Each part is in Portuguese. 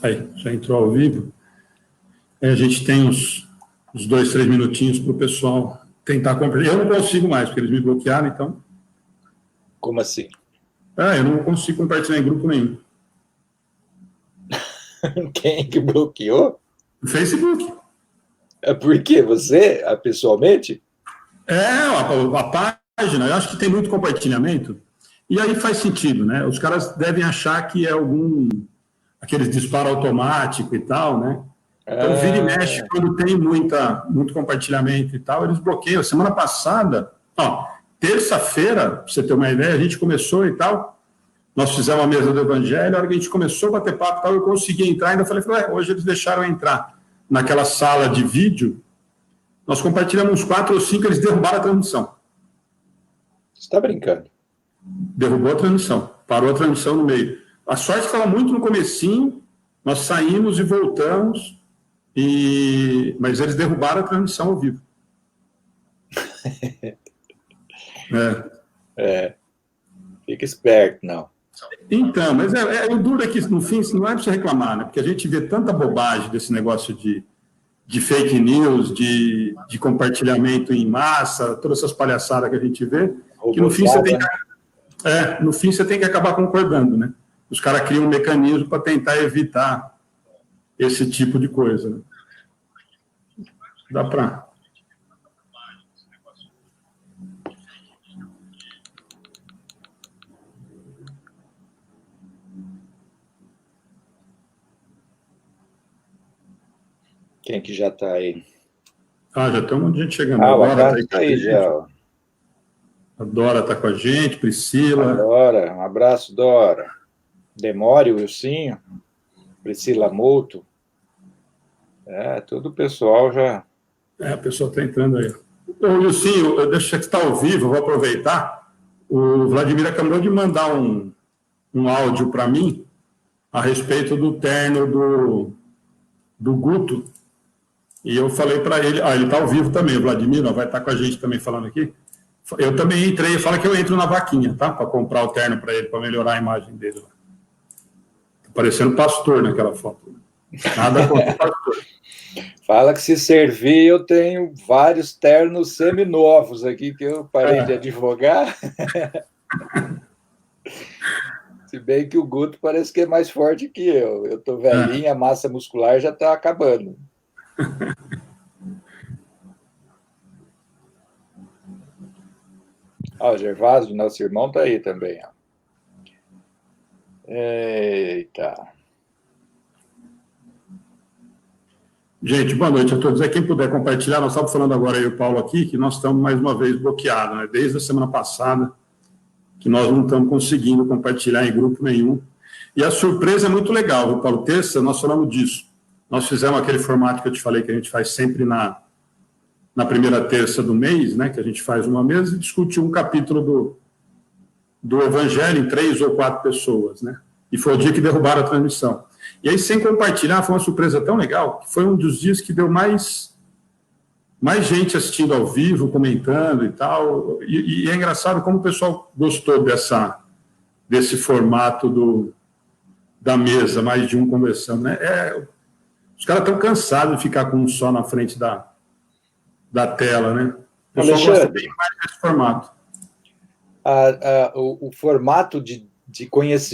Aí, já entrou ao vivo. A gente tem uns 2, 3 minutinhos para o pessoal tentar compartilhar. Eu não consigo mais, porque eles me bloquearam, então... Como assim? Eu não consigo compartilhar em grupo nenhum. Quem que bloqueou? No Facebook. Por quê? Você, pessoalmente? A página, eu acho que tem muito compartilhamento, e aí faz sentido, né? Os caras devem achar que é aqueles disparo automático e tal, né? Então, vira e mexe, quando tem muito compartilhamento e tal, eles bloqueiam. Semana passada, terça-feira, para você ter uma ideia, a gente começou e tal, nós fizemos a mesa do Evangelho, a hora que a gente começou a bater papo e tal, eu consegui entrar, ainda falei, hoje eles deixaram eu entrar naquela sala de vídeo, nós compartilhamos uns 4 ou 5, eles derrubaram a transmissão. Você está brincando? Derrubou a transmissão, parou a transmissão no meio. A sorte estava muito no comecinho, nós saímos e voltamos, mas eles derrubaram a transmissão ao vivo. Fica esperto, não. Então, mas o duro é que, no fim, não é para você reclamar, né? Porque a gente vê tanta bobagem desse negócio de fake news, de compartilhamento em massa, todas essas palhaçadas que a gente vê, que no fim você tem que acabar concordando, né? Os caras criam um mecanismo para tentar evitar esse tipo de coisa. Né? Dá para... Quem que já está aí? Já tem um monte de gente chegando. O Abraço tá aí já. A Dora está com a gente, Priscila. Dora, um abraço, Dora. Demore, Wilsinho, Priscila Mouto. Todo o pessoal já... A pessoa está entrando aí. Wilsinho, deixa que está ao vivo, eu vou aproveitar. O Vladimir acabou de mandar um áudio para mim a respeito do terno do Guto. E eu falei para ele, ele está ao vivo também, o Vladimir, vai estar com a gente também falando aqui. Eu também entrei, fala que eu entro na vaquinha, tá? Para comprar o terno para ele, para melhorar a imagem dele. Tá parecendo pastor naquela foto. Nada contra o pastor. Fala que se servir, eu tenho vários ternos seminovos aqui, que eu parei de advogar. Se bem que o Guto parece que é mais forte que eu. Eu tô velhinho, a massa muscular já está acabando. O Gervásio, nosso irmão, tá aí também. Eita. Gente, boa noite a todos. Quem puder compartilhar, nós estamos falando agora, eu e o Paulo aqui, que nós estamos mais uma vez bloqueados, né? Desde a semana passada, que nós não estamos conseguindo compartilhar em grupo nenhum. E a surpresa é muito legal, viu, Paulo? Terça, nós falamos disso. Nós fizemos aquele formato que eu te falei, que a gente faz sempre na primeira terça do mês, né, que a gente faz uma mesa e discute um capítulo do Evangelho em 3 ou 4 pessoas, né? E foi o dia que derrubaram a transmissão. E aí, sem compartilhar, foi uma surpresa tão legal, que foi um dos dias que deu mais gente assistindo ao vivo, comentando e tal. E é engraçado como o pessoal gostou desse formato da mesa, mais de um conversando, né? Os caras estão cansados de ficar com um só na frente da tela, né? O pessoal gosta bem mais desse formato. O formato de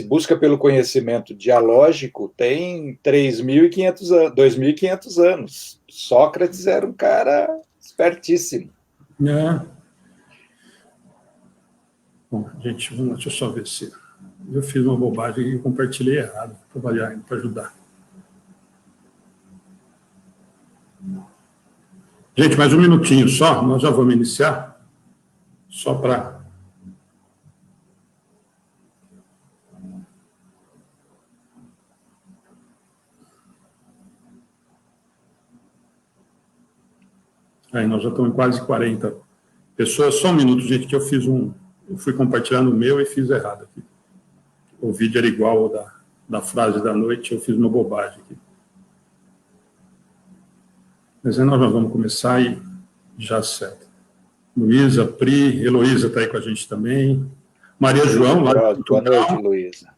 busca pelo conhecimento dialógico tem 3.500 anos, 2.500 anos. Sócrates era um cara espertíssimo. Bom, gente, deixa eu só ver se... Eu fiz uma bobagem e compartilhei errado, para ajudar. Gente, mais um minutinho só, nós já vamos iniciar. Só para... Aí nós já estamos em quase 40 pessoas. Só um minuto, gente, que eu fui compartilhando o meu e fiz errado aqui. O vídeo era igual ao da frase da noite, eu fiz uma bobagem aqui. Mas aí nós já vamos começar e já acerta. Luísa, Pri, Heloísa está aí com a gente também. Maria João, lá de Portugal. Boa noite, Luísa.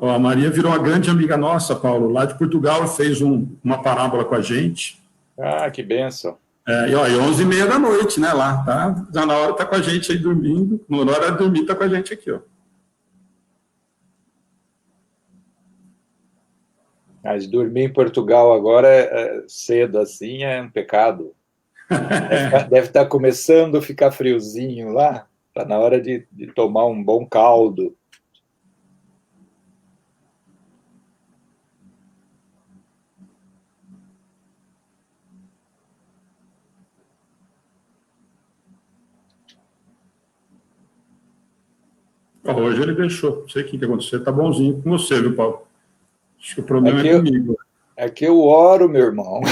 Ó, a Maria virou uma grande amiga nossa, Paulo, lá de Portugal, e fez uma parábola com a gente. Ah, que bênção. E 11h30 da noite, né, lá, tá? Já na hora tá com a gente aí dormindo, na hora de dormir tá com a gente aqui, ó. Mas dormir em Portugal agora cedo assim é um pecado. Deve estar começando a ficar friozinho lá, tá na hora de tomar um bom caldo. Hoje ele deixou, não sei o que aconteceu, tá bonzinho com você, viu, Paulo? Acho que o problema é comigo. É que eu oro, meu irmão.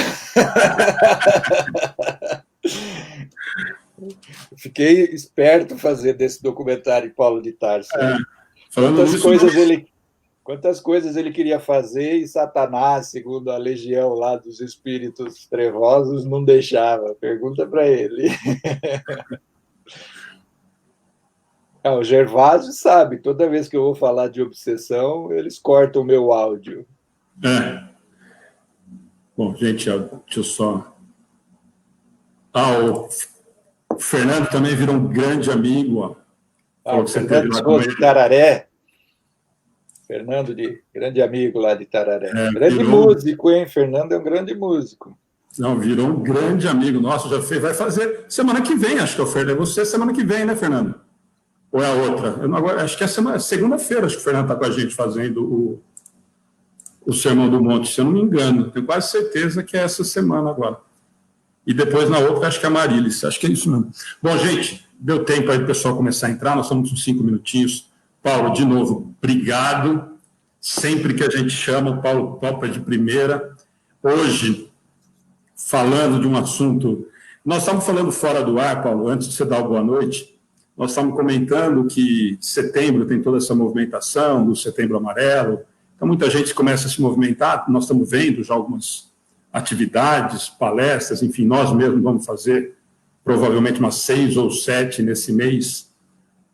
Fiquei esperto fazer desse documentário Paulo de Tarso. Quantas coisas ele queria fazer e Satanás, segundo a legião lá dos espíritos trevosos, não deixava. Pergunta para ele. O Gervásio sabe, toda vez que eu vou falar de obsessão, eles cortam o meu áudio. Bom, gente, deixa eu só... o Fernando também virou um grande amigo, ó. O Fernando de Tararé. Fernando, grande amigo lá de Tararé. Grande músico, hein? Fernando é um grande músico. Não, virou um grande amigo nosso, vai fazer semana que vem, acho que é o Fernando. É você semana que vem, né, Fernando? Ou é a outra? Acho que é segunda-feira, acho que o Fernando está com a gente fazendo o Sermão do Monte, se eu não me engano. Tenho quase certeza que é essa semana agora. E depois na outra, acho que é a Marilis. Acho que é isso mesmo. Bom, gente, deu tempo aí do pessoal começar a entrar, nós estamos com 5 minutinhos. Paulo, de novo, obrigado. Sempre que a gente chama, o Paulo topa de primeira. Hoje, falando de um assunto... Nós estamos falando fora do ar, Paulo, antes de você dar uma boa noite. Nós estamos comentando que setembro tem toda essa movimentação do Setembro Amarelo, então muita gente começa a se movimentar, nós estamos vendo já algumas atividades, palestras, enfim, nós mesmos vamos fazer provavelmente umas 6 ou 7 nesse mês,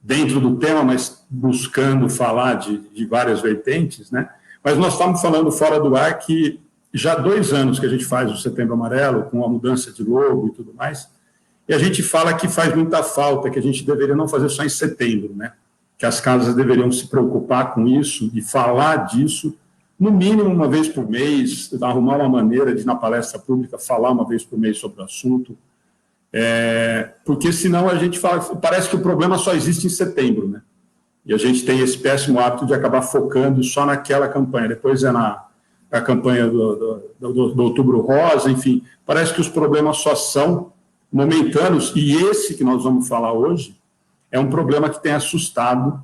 dentro do tema, mas buscando falar de várias vertentes, né? Mas nós estamos falando fora do ar que já há 2 anos que a gente faz o Setembro Amarelo, com a mudança de logo e tudo mais, e a gente fala que faz muita falta, que a gente deveria não fazer só em setembro, né? Que as casas deveriam se preocupar com isso e falar disso, no mínimo uma vez por mês, arrumar uma maneira de, na palestra pública, falar uma vez por mês sobre o assunto, porque senão a gente fala, parece que o problema só existe em setembro, né? E a gente tem esse péssimo hábito de acabar focando só naquela campanha, depois é na campanha do Outubro Rosa, enfim, parece que os problemas só são momentâneos, e esse que nós vamos falar hoje é um problema que tem assustado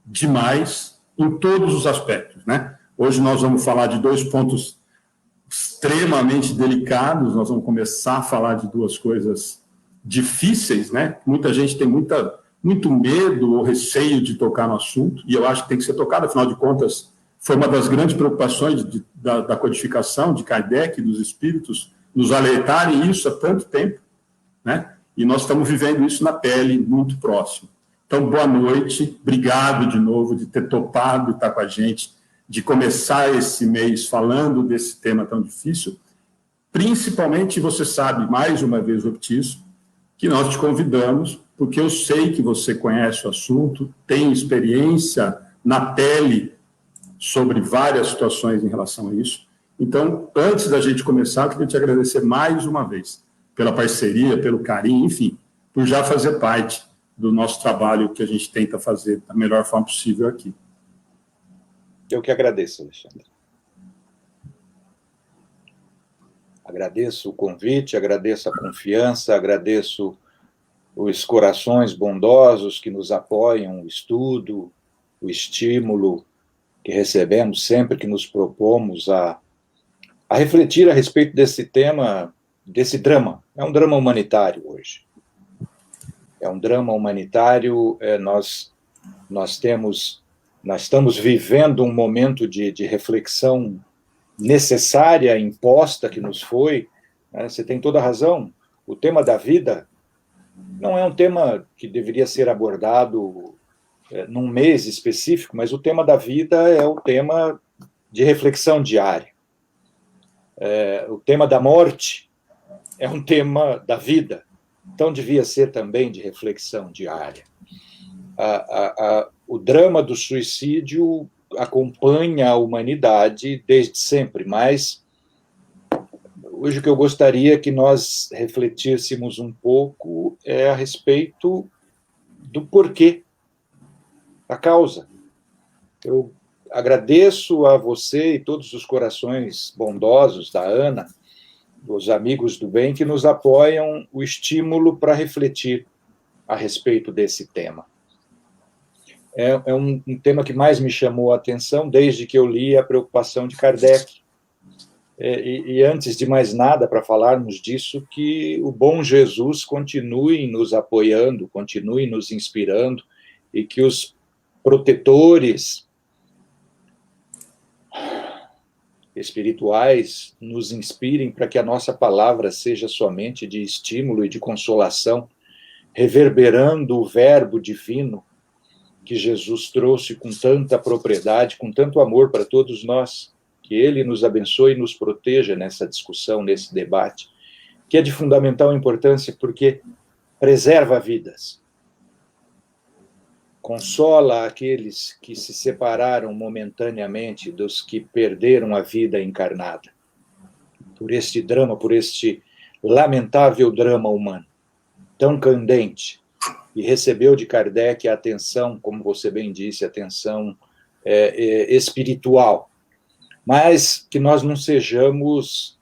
demais em todos os aspectos, né? Hoje nós vamos falar de 2 pontos extremamente delicados, nós vamos começar a falar de 2 coisas difíceis, né? Muita gente tem muito medo ou receio de tocar no assunto, e eu acho que tem que ser tocado, afinal de contas, foi uma das grandes preocupações da codificação, de Kardec, dos espíritos, nos alertarem isso há tanto tempo, né? E nós estamos vivendo isso na pele, muito próximo. Então, boa noite, obrigado de novo de ter topado estar com a gente, de começar esse mês falando desse tema tão difícil. Principalmente, você sabe, mais uma vez repetir isso, que nós te convidamos, porque eu sei que você conhece o assunto, tem experiência na pele sobre várias situações em relação a isso. Então, antes da gente começar, eu queria te agradecer mais uma vez pela parceria, pelo carinho, enfim, por já fazer parte do nosso trabalho que a gente tenta fazer da melhor forma possível aqui. Eu que agradeço, Alexandre. Agradeço o convite, agradeço a confiança, agradeço os corações bondosos que nos apoiam, o estudo, o estímulo que recebemos sempre que nos propomos a refletir a respeito desse tema, desse drama. É um drama humanitário hoje. É um drama humanitário, nós estamos vivendo um momento de reflexão necessária, imposta, que nos foi, né? Você tem toda a razão, o tema da vida não é um tema que deveria ser abordado num mês específico, mas o tema da vida é o tema de reflexão diária. O tema da morte é um tema da vida, então devia ser também de reflexão diária. O drama do suicídio acompanha a humanidade desde sempre, mas hoje o que eu gostaria que nós refletíssemos um pouco é a respeito do porquê, a causa. Eu agradeço a você e todos os corações bondosos da Ana, dos amigos do bem, que nos apoiam o estímulo para refletir a respeito desse tema. É um tema que mais me chamou a atenção desde que eu li A Preocupação de Kardec. E antes de mais nada, para falarmos disso, que o bom Jesus continue nos apoiando, continue nos inspirando, e que os protetores espirituais nos inspirem para que a nossa palavra seja somente de estímulo e de consolação, reverberando o verbo divino que Jesus trouxe com tanta propriedade, com tanto amor para todos nós. Que Ele nos abençoe e nos proteja nessa discussão, nesse debate, que é de fundamental importância porque preserva vidas, consola aqueles que se separaram momentaneamente dos que perderam a vida encarnada, por este drama, por este lamentável drama humano, tão candente, e recebeu de Kardec a atenção, como você bem disse, a atenção espiritual, mas que nós não sejamos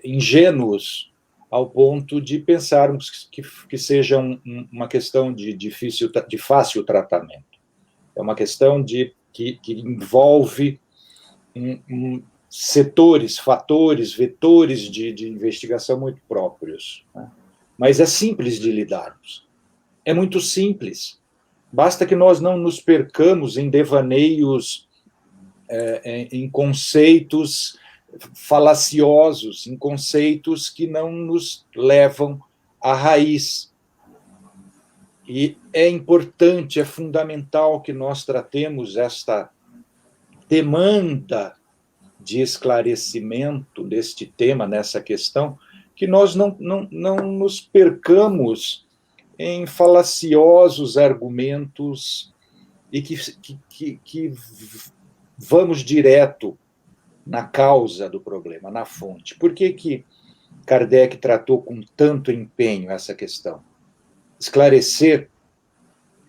ingênuos ao ponto de pensarmos que seja uma questão de fácil tratamento. É uma questão que envolve setores, fatores, vetores de investigação muito próprios, né? Mas é simples de lidarmos. É muito simples. Basta que nós não nos percamos em devaneios, em conceitos falaciosos, em conceitos que não nos levam à raiz. E é importante, é fundamental que nós tratemos esta demanda de esclarecimento deste tema, nessa questão, que nós não nos percamos em falaciosos argumentos e que vamos direto na causa do problema, na fonte. Por que Kardec tratou com tanto empenho essa questão? Esclarecer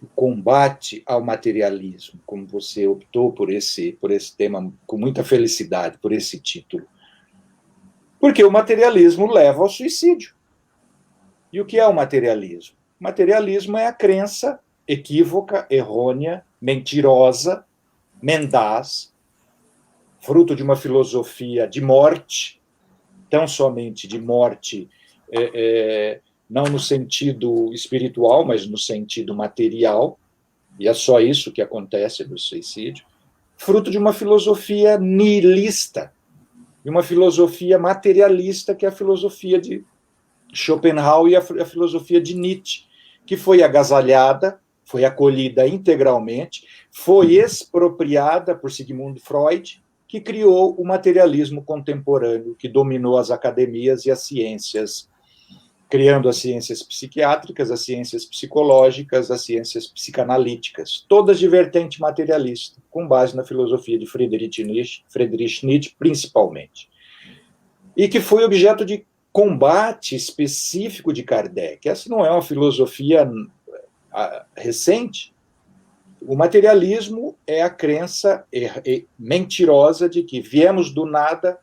o combate ao materialismo, como você optou por esse tema com muita felicidade, por esse título. Porque o materialismo leva ao suicídio. E o que é o materialismo? O materialismo é a crença equívoca, errônea, mentirosa, mendaz, fruto de uma filosofia de morte, tão somente de morte, não no sentido espiritual, mas no sentido material, e é só isso que acontece no suicídio, fruto de uma filosofia nihilista, de uma filosofia materialista, que é a filosofia de Schopenhauer e a filosofia de Nietzsche, que foi agasalhada, foi acolhida integralmente, foi expropriada por Sigmund Freud, que criou o materialismo contemporâneo, que dominou as academias e as ciências, criando as ciências psiquiátricas, as ciências psicológicas, as ciências psicanalíticas, todas de vertente materialista, com base na filosofia de Friedrich Nietzsche, principalmente. E que foi objeto de combate específico de Kardec. Essa não é uma filosofia recente. O materialismo é a crença mentirosa de que viemos do nada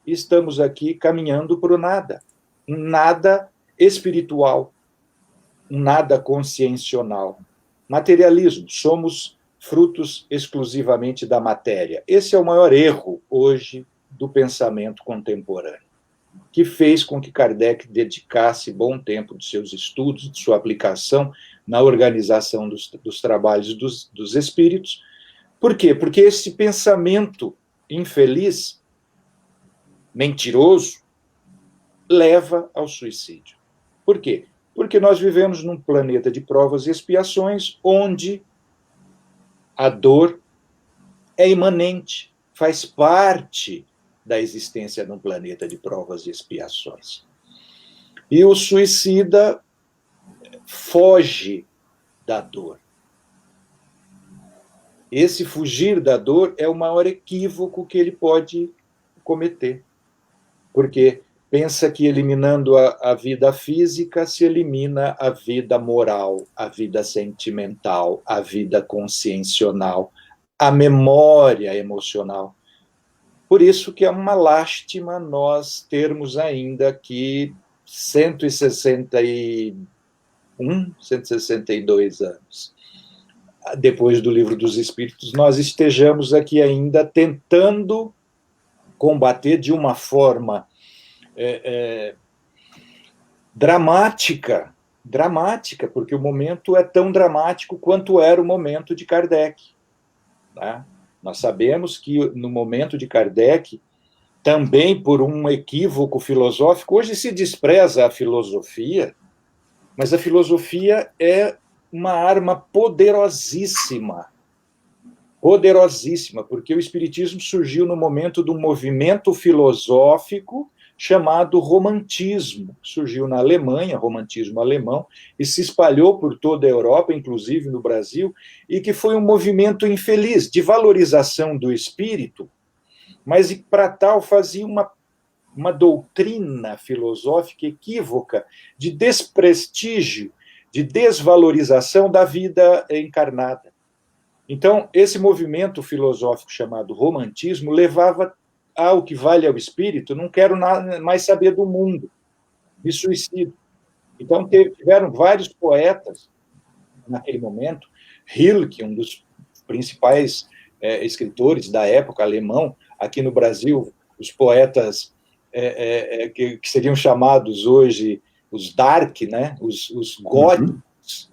e estamos aqui caminhando para o nada. Um nada espiritual, um nada consciencional. Materialismo, somos frutos exclusivamente da matéria. Esse é o maior erro hoje do pensamento contemporâneo, que fez com que Kardec dedicasse bom tempo de seus estudos, de sua aplicação na organização dos trabalhos dos espíritos. Por quê? Porque esse pensamento infeliz, mentiroso, leva ao suicídio. Por quê? Porque nós vivemos num planeta de provas e expiações onde A dor é imanente, faz parte da existência num planeta de provas e expiações. E o suicida foge da dor. Esse fugir da dor é o maior equívoco que ele pode cometer. Porque pensa que eliminando a vida física se elimina a vida moral, a vida sentimental, a vida consciencial, a memória emocional. Por isso que é uma lástima nós termos ainda aqui 162 anos depois do Livro dos Espíritos, nós estejamos aqui ainda tentando combater de uma forma dramática, porque o momento é tão dramático quanto era o momento de Kardec. Né? Nós sabemos que no momento de Kardec, também por um equívoco filosófico, hoje se despreza a filosofia, mas a filosofia é uma arma poderosíssima, porque o Espiritismo surgiu no momento de um movimento filosófico chamado romantismo. Surgiu na Alemanha, romantismo alemão, e se espalhou por toda a Europa, inclusive no Brasil, e que foi um movimento infeliz, de valorização do espírito, mas para tal fazia uma doutrina filosófica equívoca de desprestígio, de desvalorização da vida encarnada. Então, esse movimento filosófico chamado romantismo levava ao que vale ao espírito, não quero mais saber do mundo, me suicido. Então, tiveram vários poetas naquele momento, Rilke, um dos principais escritores da época, alemão, aqui no Brasil, os poetas que seriam chamados hoje os dark, né? os góticos,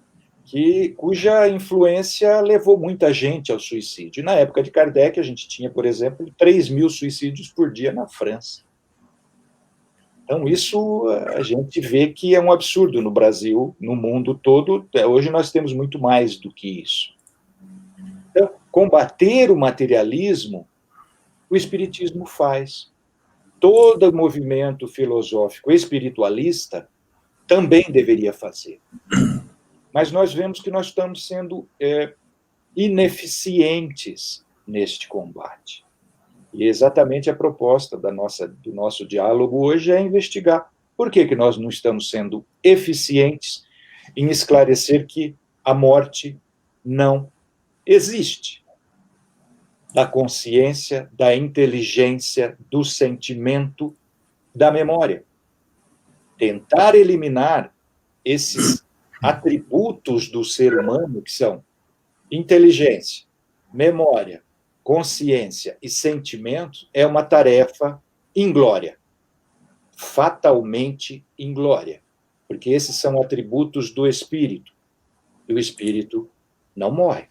cuja influência levou muita gente ao suicídio. Na época de Kardec, a gente tinha, por exemplo, 3.000 suicídios por dia na França. Então, isso a gente vê que é um absurdo no Brasil, no mundo todo. Hoje nós temos muito mais do que isso. Então, combater o materialismo, o Espiritismo faz. Todo movimento filosófico espiritualista também deveria fazer. Mas nós vemos que nós estamos sendo ineficientes neste combate. E exatamente a proposta do nosso diálogo hoje é investigar por que nós não estamos sendo eficientes em esclarecer que a morte não existe. Da consciência, da inteligência, do sentimento, da memória. Tentar eliminar esses atributos do ser humano, que são inteligência, memória, consciência e sentimento, é uma tarefa inglória, fatalmente inglória, porque esses são atributos do espírito, e o espírito não morre.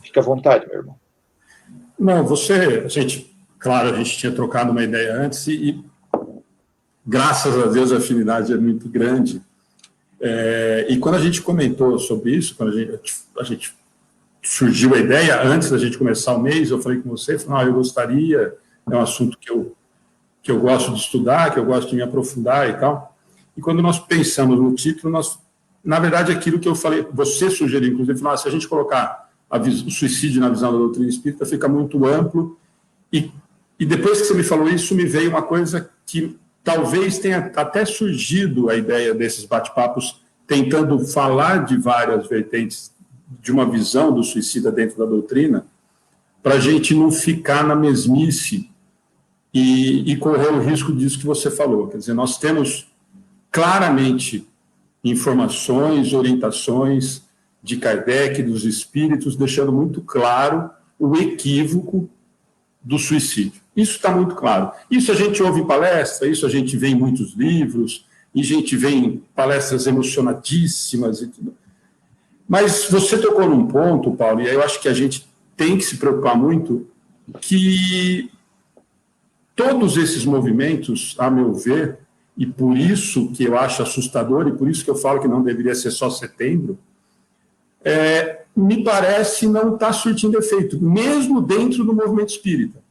Fica à vontade, meu irmão. Não, claro, a gente tinha trocado uma ideia antes e graças a Deus a afinidade é muito grande. E quando a gente comentou sobre isso, quando a gente surgiu a ideia, antes da gente começar o mês, eu falei com você, eu gostaria, é um assunto que eu gosto de estudar, que eu gosto de me aprofundar e tal. E quando nós pensamos no título, na verdade, aquilo que eu falei, você sugeriu, inclusive, se a gente colocar o suicídio na visão da doutrina espírita, fica muito amplo. E depois que você me falou isso, me veio uma coisa que talvez tenha até surgido a ideia desses bate-papos, tentando falar de várias vertentes de uma visão do suicida dentro da doutrina, para a gente não ficar na mesmice e correr o risco disso que você falou. Quer dizer, nós temos claramente informações, orientações de Kardec, dos espíritos, deixando muito claro o equívoco do suicídio. Isso está muito claro. Isso a gente ouve em palestra, isso a gente vê em muitos livros, e a gente vê em palestras emocionadíssimas e tudo. Mas você tocou num ponto, Paulo, e eu acho que a gente tem que se preocupar muito, que todos esses movimentos, a meu ver, e por isso que eu acho assustador, e por isso que eu falo que não deveria ser só setembro, me parece não está surtindo efeito, mesmo dentro do movimento espírita.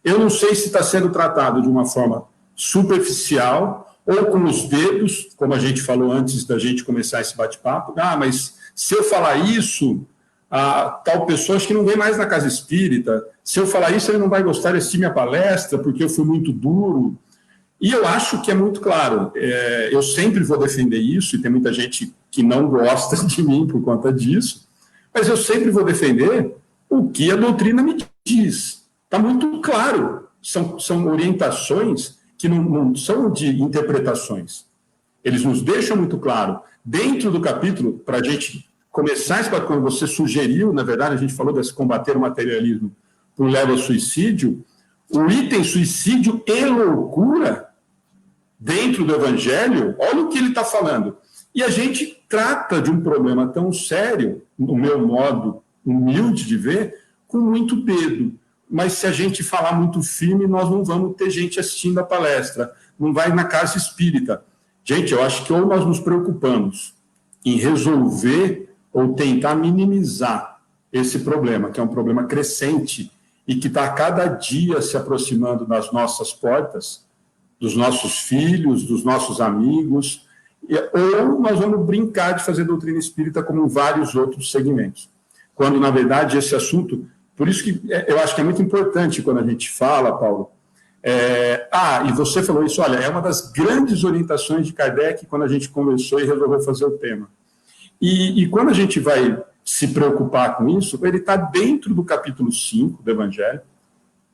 Eu não sei se está sendo tratado de uma forma superficial ou com os dedos, como a gente falou antes da gente começar esse bate-papo. Ah, mas se eu falar isso, tal pessoa acho que não vem mais na casa espírita. Se eu falar isso, ele não vai gostar de assistir minha palestra, porque eu fui muito duro. E eu acho que é muito claro, eu sempre vou defender isso, e tem muita gente que não gosta de mim por conta disso, mas eu sempre vou defender o que a doutrina me diz. Está muito claro, são orientações que não são de interpretações. Eles nos deixam muito claro. Dentro do capítulo, para a gente começar, quando você sugeriu, na verdade, a gente falou desse combater o materialismo por leva ao suicídio, o item suicídio e loucura, dentro do Evangelho, olha o que ele está falando. E a gente trata de um problema tão sério, no meu modo humilde de ver, com muito dedo. Mas se a gente falar muito firme, nós não vamos ter gente assistindo a palestra, não vai na casa espírita. Gente, eu acho que ou nós nos preocupamos em resolver ou tentar minimizar esse problema, que é um problema crescente e que está a cada dia se aproximando das nossas portas, dos nossos filhos, dos nossos amigos, ou nós vamos brincar de fazer doutrina espírita como vários outros segmentos. Quando, na verdade, esse assunto... Por isso que eu acho que é muito importante quando a gente fala, Paulo. E você falou isso, olha, é uma das grandes orientações de Kardec quando a gente conversou e resolveu fazer o tema. E quando a gente vai se preocupar com isso, ele está dentro do capítulo 5 do Evangelho,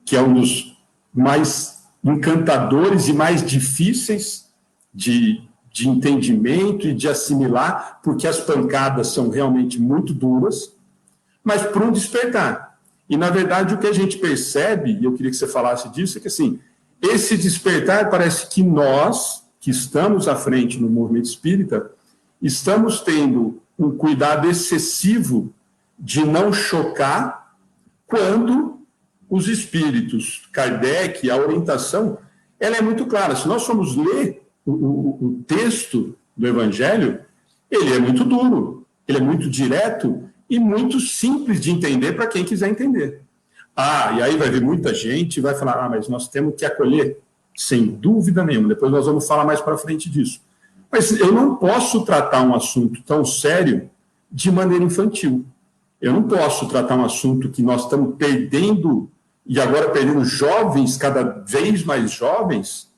que é um dos mais encantadores e mais difíceis de entendimento e de assimilar, porque as pancadas são realmente muito duras, mas para um despertar. E, na verdade, o que a gente percebe, e eu queria que você falasse disso, é que, assim, esse despertar parece que nós, que estamos à frente no movimento espírita, estamos tendo um cuidado excessivo de não chocar quando os espíritos, Kardec, a orientação, ela é muito clara. Se nós formos ler o texto do Evangelho, ele é muito duro, ele é muito direto, e muito simples de entender para quem quiser entender. E aí vai vir muita gente e vai falar, mas nós temos que acolher, sem dúvida nenhuma. Depois nós vamos falar mais para frente disso. Mas eu não posso tratar um assunto tão sério de maneira infantil. Eu não posso tratar um assunto que nós estamos perdendo, e agora perdendo jovens, cada vez mais jovens,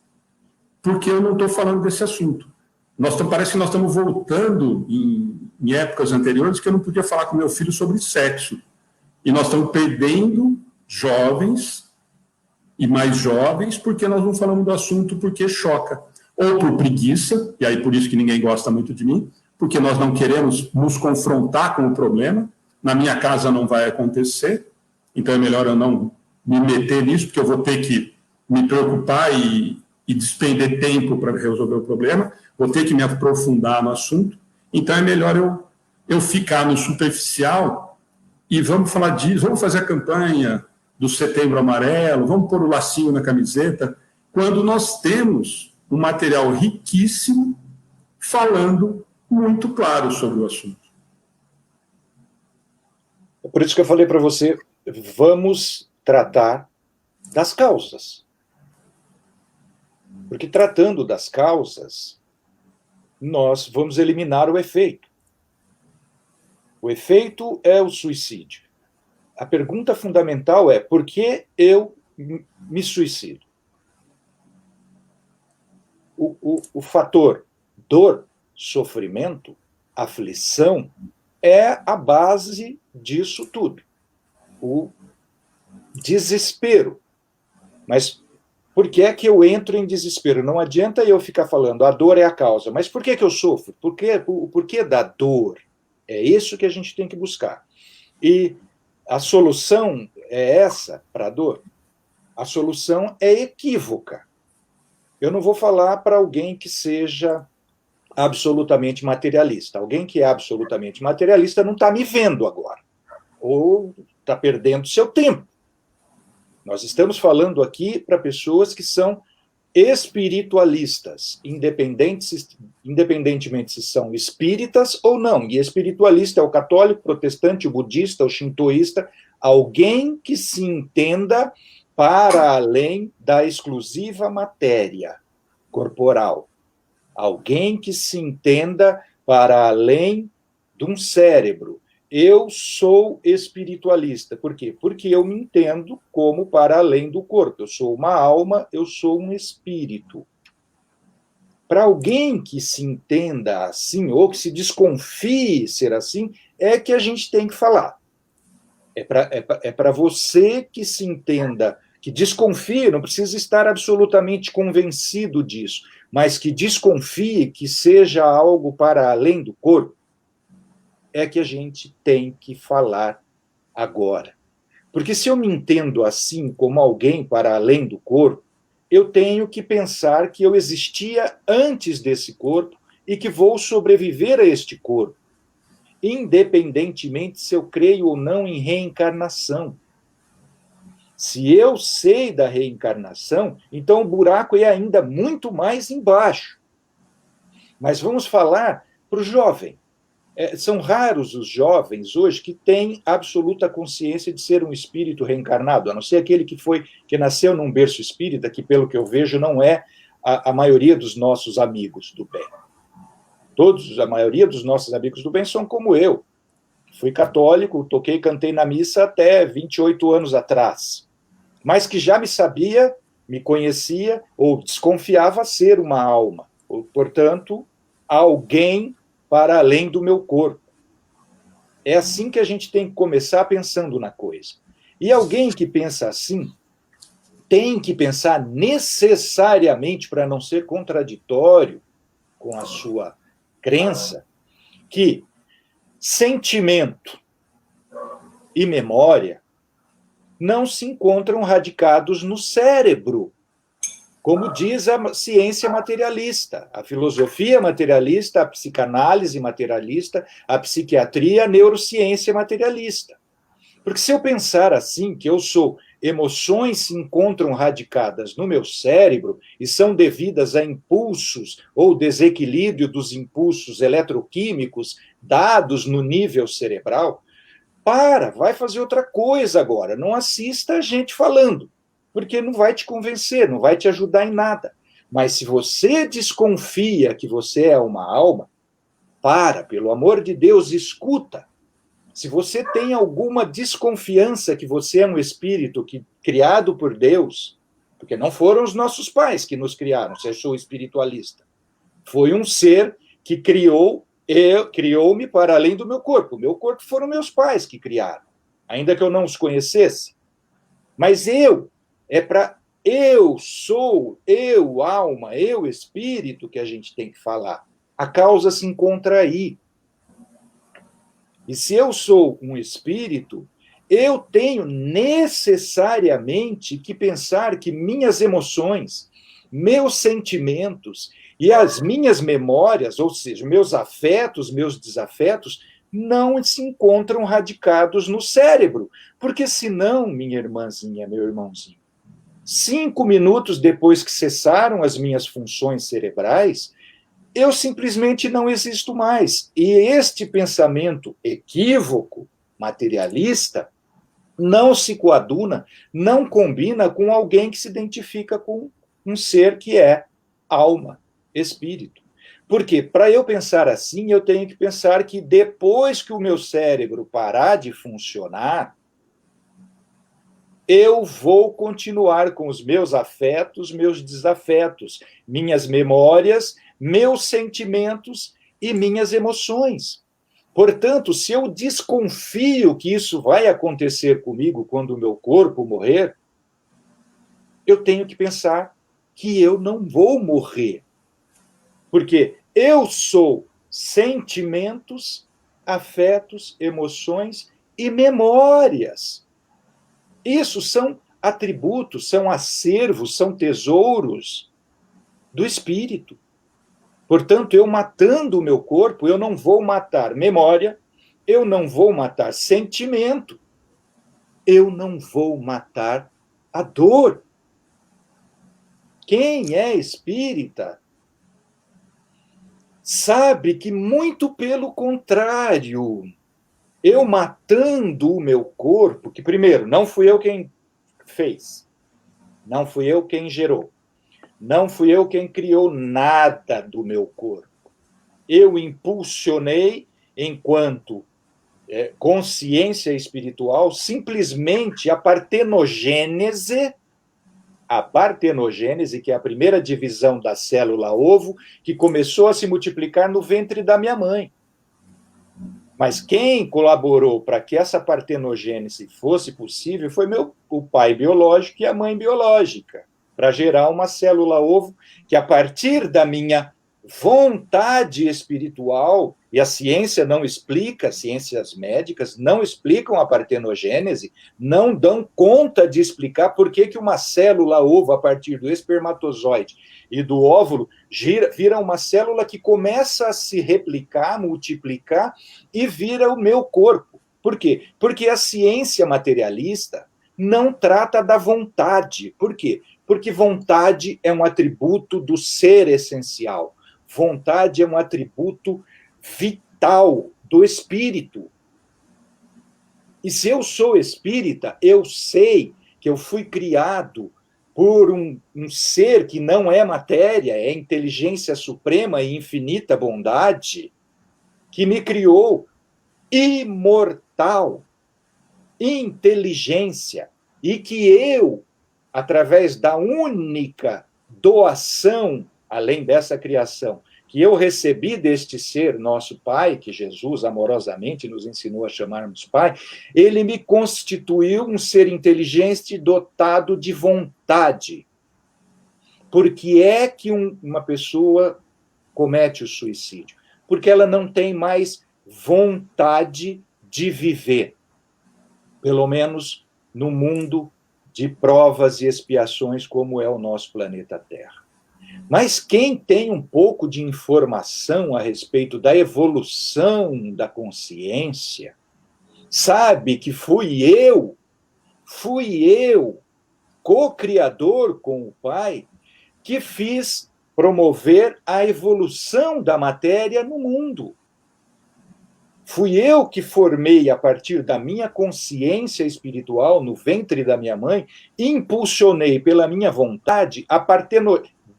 porque eu não estou falando desse assunto. Parece que nós estamos voltando em épocas anteriores que eu não podia falar com meu filho sobre sexo. E nós estamos perdendo jovens e mais jovens porque nós não falamos do assunto porque choca. Ou por preguiça, e aí por isso que ninguém gosta muito de mim, porque nós não queremos nos confrontar com o problema. Na minha casa não vai acontecer, então é melhor eu não me meter nisso, porque eu vou ter que me preocupar e despender tempo para resolver o problema, vou ter que me aprofundar no assunto, então é melhor eu ficar no superficial e vamos falar disso, vamos fazer a campanha do Setembro Amarelo, vamos pôr o lacinho na camiseta, quando nós temos um material riquíssimo falando muito claro sobre o assunto. É por isso que eu falei para você, vamos tratar das causas. Porque tratando das causas, nós vamos eliminar o efeito. O efeito é o suicídio. A pergunta fundamental é: por que eu me suicido? O fator dor, sofrimento, aflição é a base disso tudo. O desespero. Mas por que é que eu entro em desespero? Não adianta eu ficar falando, a dor é a causa. Mas por que eu sofro? O porquê da dor? É isso que a gente tem que buscar. E a solução é essa para a dor? A solução é equívoca. Eu não vou falar para alguém que seja absolutamente materialista. Alguém que é absolutamente materialista não está me vendo agora. Ou está perdendo seu tempo. Nós estamos falando aqui para pessoas que são espiritualistas, independentemente se são espíritas ou não. E espiritualista é o católico, protestante, o budista, o shintoísta, alguém que se entenda para além da exclusiva matéria corporal. Alguém que se entenda para além de um cérebro. Eu sou espiritualista. Por quê? Porque eu me entendo como para além do corpo. Eu sou uma alma, eu sou um espírito. Para alguém que se entenda assim, ou que se desconfie ser assim, é que a gente tem que falar. É para você que se entenda, que desconfie, não precisa estar absolutamente convencido disso, mas que desconfie que seja algo para além do corpo, é que a gente tem que falar agora. Porque se eu me entendo assim, como alguém para além do corpo, eu tenho que pensar que eu existia antes desse corpo e que vou sobreviver a este corpo, independentemente se eu creio ou não em reencarnação. Se eu sei da reencarnação, então o buraco é ainda muito mais embaixo. Mas vamos falar para o jovem. São raros os jovens hoje que têm absoluta consciência de ser um espírito reencarnado, a não ser aquele que nasceu num berço espírita, que, pelo que eu vejo, não é a maioria dos nossos amigos do bem. A maioria dos nossos amigos do bem são como eu. Fui católico, toquei e cantei na missa até 28 anos atrás, mas que já me sabia, me conhecia, ou desconfiava ser uma alma, ou, portanto, alguém para além do meu corpo. É assim que a gente tem que começar pensando na coisa. E alguém que pensa assim tem que pensar necessariamente, para não ser contraditório com a sua crença, que sentimento e memória não se encontram radicados no cérebro, como diz a ciência materialista, a filosofia materialista, a psicanálise materialista, a psiquiatria, a neurociência materialista. Porque se eu pensar assim, que eu sou emoções se encontram radicadas no meu cérebro e são devidas a impulsos ou desequilíbrio dos impulsos eletroquímicos dados no nível cerebral, vai fazer outra coisa agora, não assista a gente falando, porque não vai te convencer, não vai te ajudar em nada. Mas se você desconfia que você é uma alma, pelo amor de Deus, escuta. Se você tem alguma desconfiança que você é um espírito criado por Deus, porque não foram os nossos pais que nos criaram, se eu sou espiritualista, foi um ser que criou-me para além do meu corpo. O meu corpo foram meus pais que criaram, ainda que eu não os conhecesse. Mas eu sou, eu alma, eu espírito que a gente tem que falar. A causa se encontra aí. E se eu sou um espírito, eu tenho necessariamente que pensar que minhas emoções, meus sentimentos e as minhas memórias, ou seja, meus afetos, meus desafetos, não se encontram radicados no cérebro. Porque senão, minha irmãzinha, meu irmãozinho, 5 minutos depois que cessaram as minhas funções cerebrais, eu simplesmente não existo mais. E este pensamento equívoco, materialista, não se coaduna, não combina com alguém que se identifica com um ser que é alma, espírito. Porque para eu pensar assim, eu tenho que pensar que depois que o meu cérebro parar de funcionar, eu vou continuar com os meus afetos, meus desafetos, minhas memórias, meus sentimentos e minhas emoções. Portanto, se eu desconfio que isso vai acontecer comigo quando o meu corpo morrer, eu tenho que pensar que eu não vou morrer. Porque eu sou sentimentos, afetos, emoções e memórias. Isso são atributos, são acervos, são tesouros do espírito. Portanto, eu matando o meu corpo, eu não vou matar memória, eu não vou matar sentimento, eu não vou matar a dor. Quem é espírita sabe que, muito pelo contrário, eu matando o meu corpo, que primeiro, não fui eu quem fez, não fui eu quem gerou, não fui eu quem criou nada do meu corpo. Eu impulsionei enquanto consciência espiritual simplesmente a partenogênese, que é a primeira divisão da célula ovo, que começou a se multiplicar no ventre da minha mãe. Mas quem colaborou para que essa partenogênese fosse possível foi o pai biológico e a mãe biológica, para gerar uma célula ovo que, a partir da minha vontade espiritual, e a ciência não explica, ciências médicas não explicam a partenogênese, não dão conta de explicar por que uma célula ovo, a partir do espermatozoide e do óvulo, vira uma célula que começa a se replicar, multiplicar e vira o meu corpo. Por quê? Porque a ciência materialista não trata da vontade. Por quê? Porque vontade é um atributo do ser essencial. Vontade é um atributo vital do espírito. E se eu sou espírita, eu sei que eu fui criado por um ser que não é matéria, é inteligência suprema e infinita bondade, que me criou imortal, inteligência, e que eu, através da única doação, além dessa criação, que eu recebi deste ser, nosso Pai, que Jesus amorosamente nos ensinou a chamarmos Pai, ele me constituiu um ser inteligente dotado de vontade. Por que é que uma pessoa comete o suicídio? Porque ela não tem mais vontade de viver, pelo menos no mundo de provas e expiações como é o nosso planeta Terra. Mas quem tem um pouco de informação a respeito da evolução da consciência, sabe que fui eu, co-criador com o Pai, que fiz promover a evolução da matéria no mundo. Fui eu que formei, a partir da minha consciência espiritual, no ventre da minha mãe, impulsionei pela minha vontade,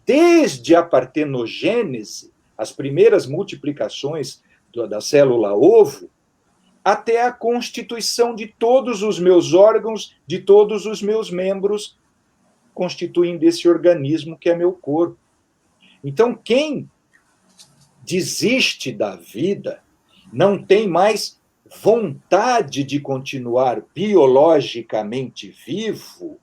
desde a partenogênese, as primeiras multiplicações da célula ovo, até a constituição de todos os meus órgãos, de todos os meus membros, constituindo esse organismo que é meu corpo. Então, quem desiste da vida não tem mais vontade de continuar biologicamente vivo,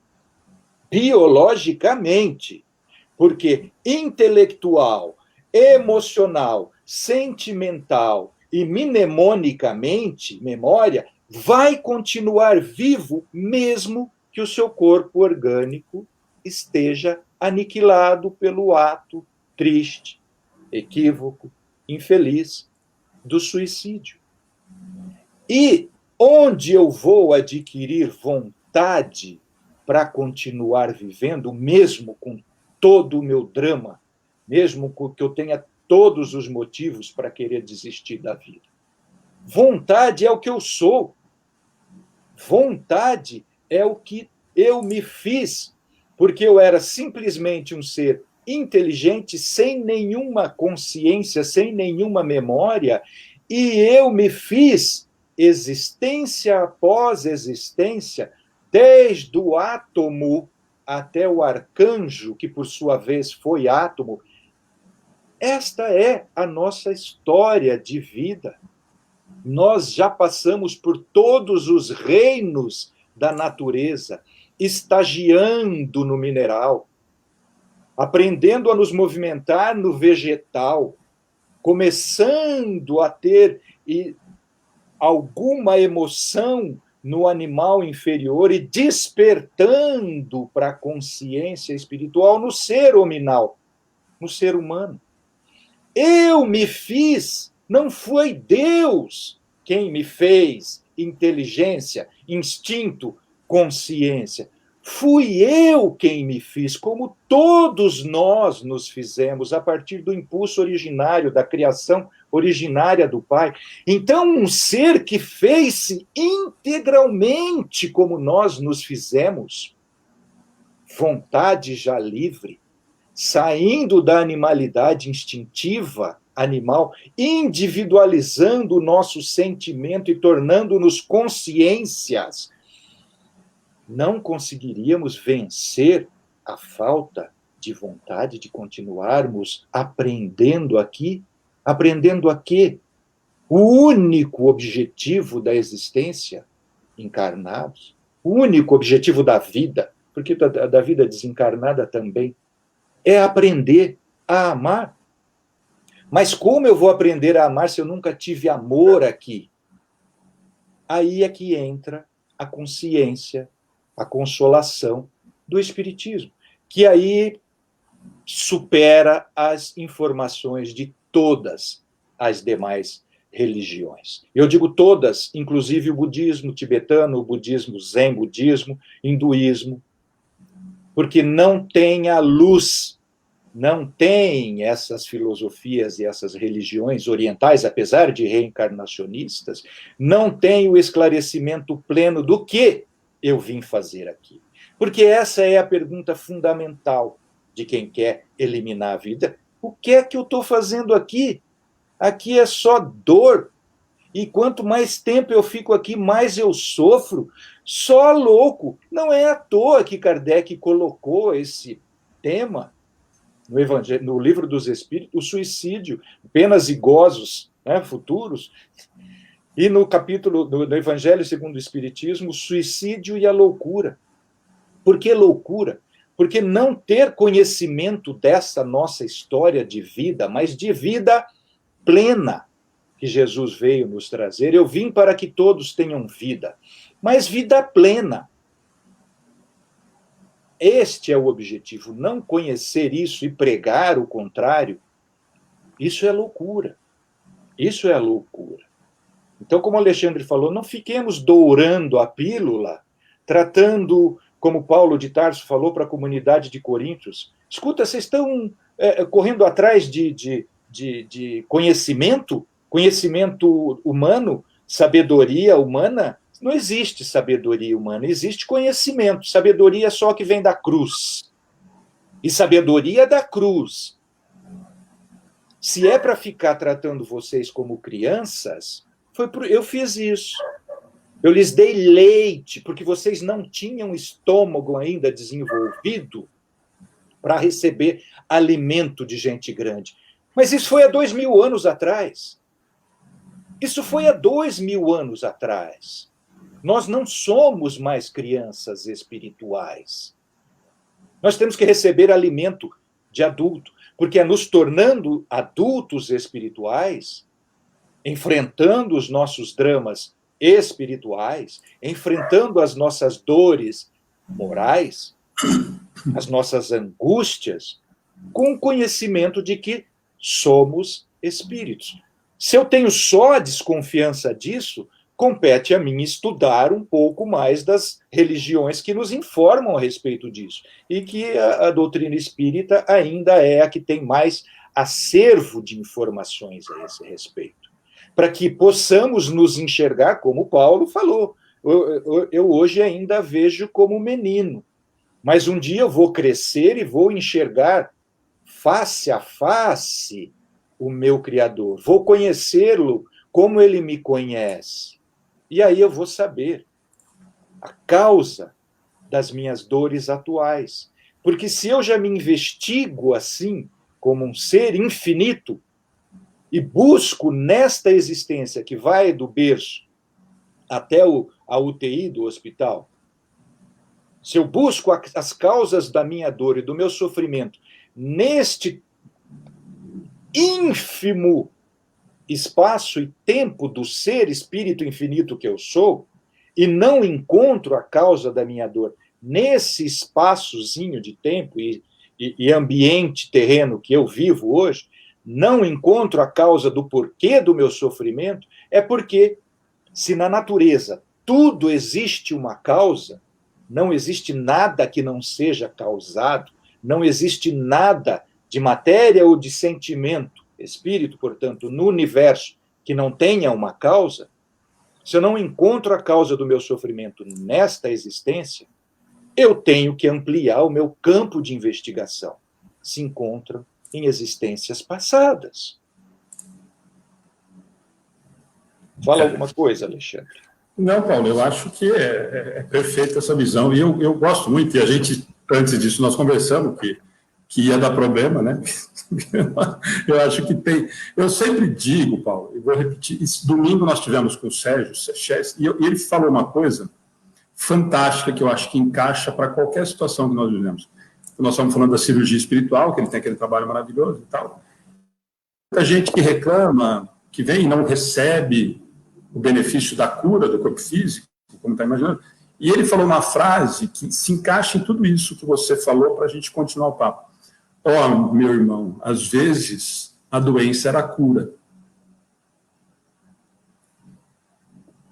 porque intelectual, emocional, sentimental e mnemonicamente, memória, vai continuar vivo mesmo que o seu corpo orgânico esteja aniquilado pelo ato triste, equívoco, infeliz do suicídio. E onde eu vou adquirir vontade para continuar vivendo, mesmo com todo o meu drama, mesmo que eu tenha todos os motivos para querer desistir da vida? Vontade é o que eu sou. Vontade é o que eu me fiz, porque eu era simplesmente um ser inteligente, sem nenhuma consciência, sem nenhuma memória, e eu me fiz, existência após existência, desde o átomo até o arcanjo, que por sua vez foi átomo. Esta é a nossa história de vida. Nós já passamos por todos os reinos da natureza, estagiando no mineral, aprendendo a nos movimentar no vegetal, começando a ter alguma emoção no animal inferior e despertando para a consciência espiritual no ser hominal, no ser humano. Eu me fiz, não foi Deus quem me fez inteligência, instinto, consciência. Fui eu quem me fiz, como todos nós nos fizemos, a partir do impulso originário, da criação originária do Pai. Então, um ser que fez-se integralmente como nós nos fizemos, vontade já livre, saindo da animalidade instintiva, animal, individualizando o nosso sentimento e tornando-nos consciências, não conseguiríamos vencer a falta de vontade de continuarmos aprendendo aqui? Aprendendo a quê? O único objetivo da existência, encarnados, o único objetivo da vida, porque da vida desencarnada também, é aprender a amar. Mas como eu vou aprender a amar se eu nunca tive amor aqui? Aí é que entra a consciência, a consolação do Espiritismo, que aí supera as informações de todas as demais religiões. Eu digo todas, inclusive o budismo tibetano, o budismo zen, budismo, hinduísmo, porque não tem a luz, não tem essas filosofias e essas religiões orientais, apesar de reencarnacionistas, não tem o esclarecimento pleno do que eu vim fazer aqui. Porque essa é a pergunta fundamental de quem quer eliminar a vida. O que é que eu estou fazendo aqui? Aqui é só dor. E quanto mais tempo eu fico aqui, mais eu sofro. Só louco. Não é à toa que Kardec colocou esse tema no Livro dos Espíritos, o suicídio, penas e gozos, né, futuros. E no capítulo do Evangelho segundo o Espiritismo, o suicídio e a loucura. Por que loucura? Porque não ter conhecimento dessa nossa história de vida, mas de vida plena, que Jesus veio nos trazer. Eu vim para que todos tenham vida, mas vida plena. Este é o objetivo. Não conhecer isso e pregar o contrário, isso é loucura. Isso é a loucura. Então, como o Alexandre falou, não fiquemos dourando a pílula, tratando, como Paulo de Tarso falou para a comunidade de Coríntios, escuta, vocês estão correndo atrás de conhecimento humano, sabedoria humana? Não existe sabedoria humana, existe conhecimento. Sabedoria é só que vem da cruz. E sabedoria é da cruz. Se é para ficar tratando vocês como crianças, eu fiz isso. Eu lhes dei leite, porque vocês não tinham estômago ainda desenvolvido para receber alimento de gente grande. Mas isso foi há 2000 anos atrás. Isso foi há 2000 anos atrás. Nós não somos mais crianças espirituais. Nós temos que receber alimento de adulto, porque é nos tornando adultos espirituais, enfrentando os nossos dramas espirituais, enfrentando as nossas dores morais, as nossas angústias, com o conhecimento de que somos espíritos. Se eu tenho só a desconfiança disso, compete a mim estudar um pouco mais das religiões que nos informam a respeito disso. E que a doutrina espírita ainda é a que tem mais acervo de informações a esse respeito. Para que possamos nos enxergar, como Paulo falou. Eu hoje ainda vejo como menino, mas um dia eu vou crescer e vou enxergar face a face o meu Criador. Vou conhecê-lo como ele me conhece. E aí eu vou saber a causa das minhas dores atuais. Porque se eu já me investigo assim, como um ser infinito, e busco nesta existência que vai do berço até a UTI do hospital, se eu busco as causas da minha dor e do meu sofrimento neste ínfimo espaço e tempo do ser espírito infinito que eu sou, e não encontro a causa da minha dor nesse espaçozinho de tempo e ambiente terreno que eu vivo hoje, não encontro a causa do porquê do meu sofrimento, é porque, se na natureza tudo existe uma causa, não existe nada que não seja causado, não existe nada de matéria ou de sentimento, espírito, portanto, no universo que não tenha uma causa, se eu não encontro a causa do meu sofrimento nesta existência, eu tenho que ampliar o meu campo de investigação. Se encontra em existências passadas. Fala alguma coisa, Alexandre. Não, Paulo, eu acho que é perfeita essa visão, e eu gosto muito, e a gente, antes disso, nós conversamos que ia dar problema, né? Eu acho que tem... Eu sempre digo, Paulo, e vou repetir, domingo nós tivemos com o Sérgio Seixas, e ele falou uma coisa fantástica que eu acho que encaixa para qualquer situação que nós vivemos. Nós estamos falando da cirurgia espiritual, que ele tem aquele trabalho maravilhoso e tal. Muita gente que reclama, que vem e não recebe o benefício da cura do corpo físico, como está imaginando. E ele falou uma frase que se encaixa em tudo isso que você falou para a gente continuar o papo. Ó, meu irmão, às vezes a doença era a cura.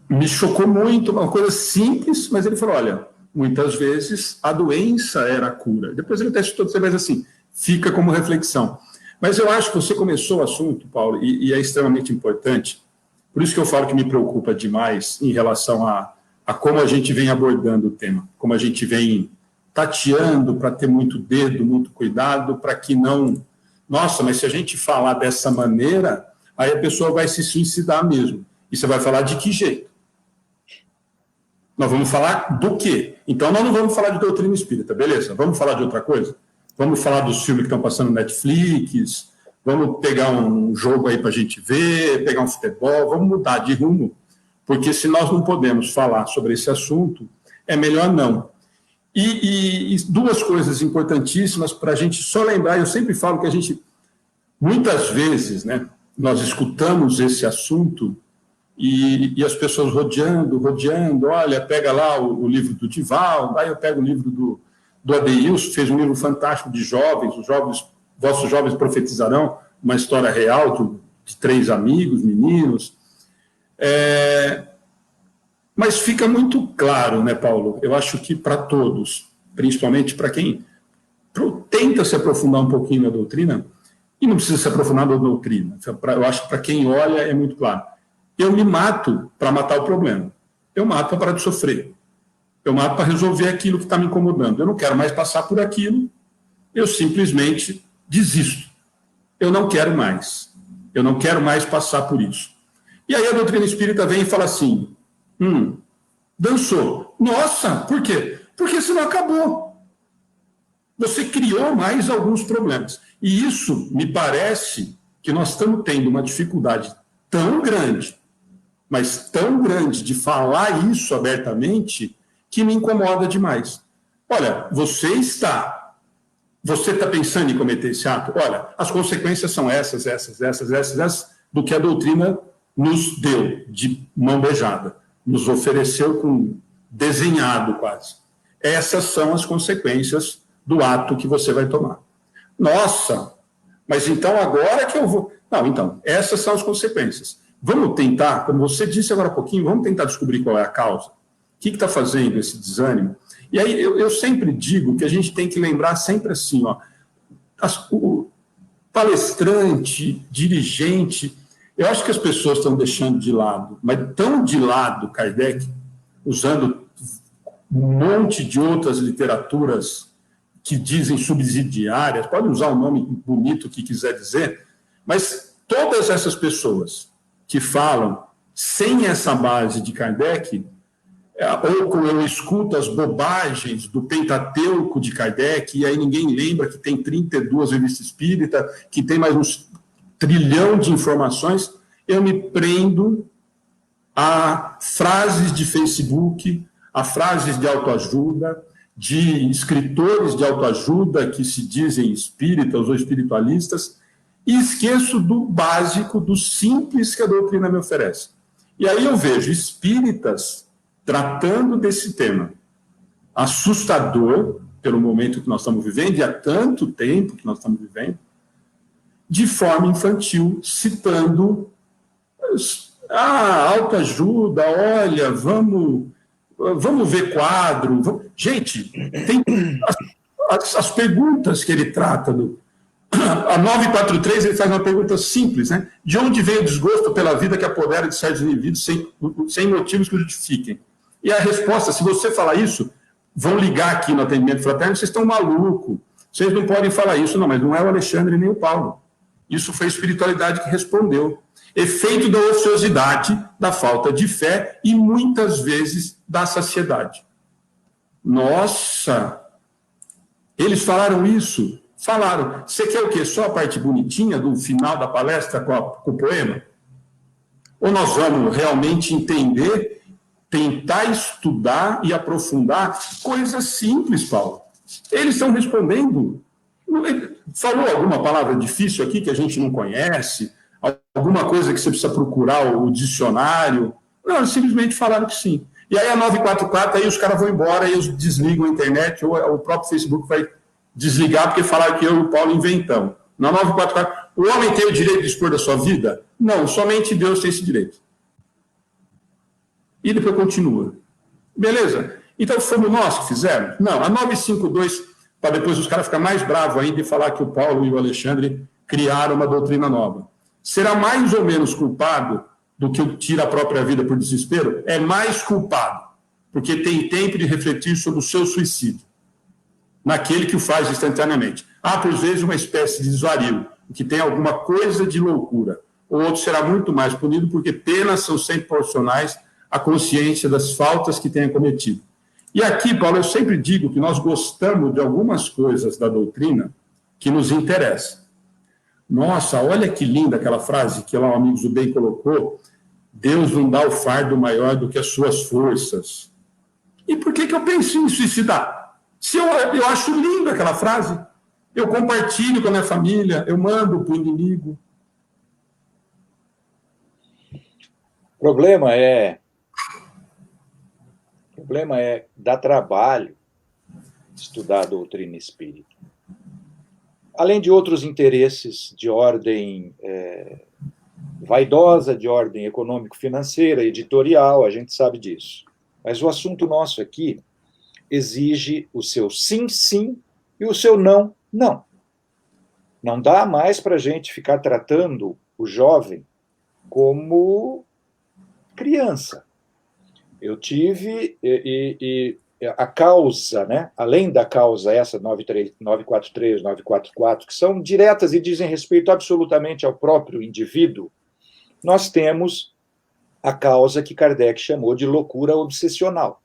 Me chocou muito, uma coisa simples, mas ele falou, olha, muitas vezes a doença era a cura. Depois ele até citou, mas assim, fica como reflexão. Mas eu acho que você começou o assunto, Paulo, e é extremamente importante, por isso que eu falo que me preocupa demais em relação a como a gente vem abordando o tema, como a gente vem tateando para ter muito dedo, muito cuidado, para que não... Nossa, mas se a gente falar dessa maneira, aí a pessoa vai se suicidar mesmo. E você vai falar de que jeito? Nós vamos falar do quê? Então, nós não vamos falar de doutrina espírita, beleza? Vamos falar de outra coisa? Vamos falar dos filmes que estão passando no Netflix, vamos pegar um jogo aí para a gente ver, pegar um futebol, vamos mudar de rumo, porque se nós não podemos falar sobre esse assunto, é melhor não. E duas coisas importantíssimas para a gente só lembrar, eu sempre falo que a gente, muitas vezes, né, nós escutamos esse assunto e as pessoas rodeando, olha, pega lá o livro do Divaldo, aí eu pego o livro do Adeilson, fez um livro fantástico de jovens, vossos jovens profetizarão, uma história real de 3 amigos, meninos. Mas fica muito claro, né, Paulo? Eu acho que para todos, principalmente para quem tenta se aprofundar um pouquinho na doutrina, e não precisa se aprofundar na doutrina, eu acho que para quem olha é muito claro. Eu me mato para matar o problema. Eu mato para parar de sofrer. Eu mato para resolver aquilo que está me incomodando. Eu não quero mais passar por aquilo, eu simplesmente desisto. Eu não quero mais. Eu não quero mais passar por isso. E aí a doutrina espírita vem e fala assim, dançou. Nossa, por quê? Porque você não acabou. Você criou mais alguns problemas. E isso me parece que nós estamos tendo uma dificuldade tão grande, mas tão grande de falar isso abertamente, que me incomoda demais. Olha, você está pensando em cometer esse ato? Olha, as consequências são essas, do que a doutrina nos deu de mão beijada, nos ofereceu desenhado quase. Essas são as consequências do ato que você vai tomar. Nossa, mas então agora que eu vou... Não, então, essas são as consequências. Vamos tentar, como você disse agora há pouquinho, vamos tentar descobrir qual é a causa. O que está fazendo esse desânimo? E aí eu sempre digo que a gente tem que lembrar sempre assim, ó, o palestrante, dirigente, eu acho que as pessoas estão deixando de lado, mas tão de lado Kardec, usando um monte de outras literaturas que dizem subsidiárias, pode usar o nome bonito que quiser dizer, mas todas essas pessoas que falam sem essa base de Kardec, ou quando eu escuto as bobagens do Pentateuco de Kardec, e aí ninguém lembra que tem 32 revistas espíritas, que tem mais uns trilhão de informações, eu me prendo a frases de Facebook, a frases de autoajuda, de escritores de autoajuda que se dizem espíritas ou espiritualistas, e esqueço do básico, do simples que a doutrina me oferece. E aí eu vejo espíritas tratando desse tema assustador, pelo momento que nós estamos vivendo, e há tanto tempo que nós estamos vivendo, de forma infantil, citando autoajuda, olha, vamos vamos ver quadro. Gente, tem as perguntas que ele trata. A 943, ele faz uma pergunta simples, né? De onde vem o desgosto pela vida que apodera de certos indivíduos sem motivos que o justifiquem? E a resposta, se você falar isso, vão ligar aqui no atendimento fraterno, vocês estão malucos, vocês não podem falar isso. Não, mas não é o Alexandre nem o Paulo. Isso foi a espiritualidade que respondeu. Efeito da ociosidade, da falta de fé e, muitas vezes, da saciedade. Nossa! Eles falaram isso? Falaram. Você quer o quê? Só a parte bonitinha do final da palestra com o poema? Ou nós vamos realmente entender, tentar estudar e aprofundar coisas simples, Paulo? Eles estão respondendo. Ele falou alguma palavra difícil aqui que a gente não conhece? Alguma coisa que você precisa procurar o dicionário? Não, eles simplesmente falaram que sim. E aí a 944, aí os caras vão embora e eles desligam a internet, ou o próprio Facebook vai desligar porque falaram que eu e o Paulo inventamos. Na 944, o homem tem o direito de dispor da sua vida? Não, somente Deus tem esse direito. E depois continua. Beleza? Então fomos nós que fizemos? Não, a 952, para depois os caras ficarem mais bravos ainda e falar que o Paulo e o Alexandre criaram uma doutrina nova. Será mais ou menos culpado do que o tira a própria vida por desespero? É mais culpado, porque tem tempo de refletir sobre o seu suicídio, naquele que o faz instantaneamente. Há, por vezes, uma espécie de desvario, que tem alguma coisa de loucura. O outro será muito mais punido, porque penas são sempre proporcionais à consciência das faltas que tenha cometido. E aqui, Paulo, eu sempre digo que nós gostamos de algumas coisas da doutrina que nos interessam. Nossa, olha que linda aquela frase que lá o amigo Zubem colocou: Deus não dá o fardo maior do que as suas forças. E por que eu penso em suicidar? Se eu acho linda aquela frase, eu compartilho com a minha família, eu mando para o inimigo. O problema é dar trabalho estudar a doutrina espírita. Além de outros interesses de ordem vaidosa, de ordem econômico-financeira, editorial, a gente sabe disso. Mas o assunto nosso aqui exige o seu sim, sim, e o seu não, não. Não dá mais para a gente ficar tratando o jovem como criança. Eu tive, a causa, né, além da causa essa 943, 944, que são diretas e dizem respeito absolutamente ao próprio indivíduo, nós temos a causa que Kardec chamou de loucura obsessional.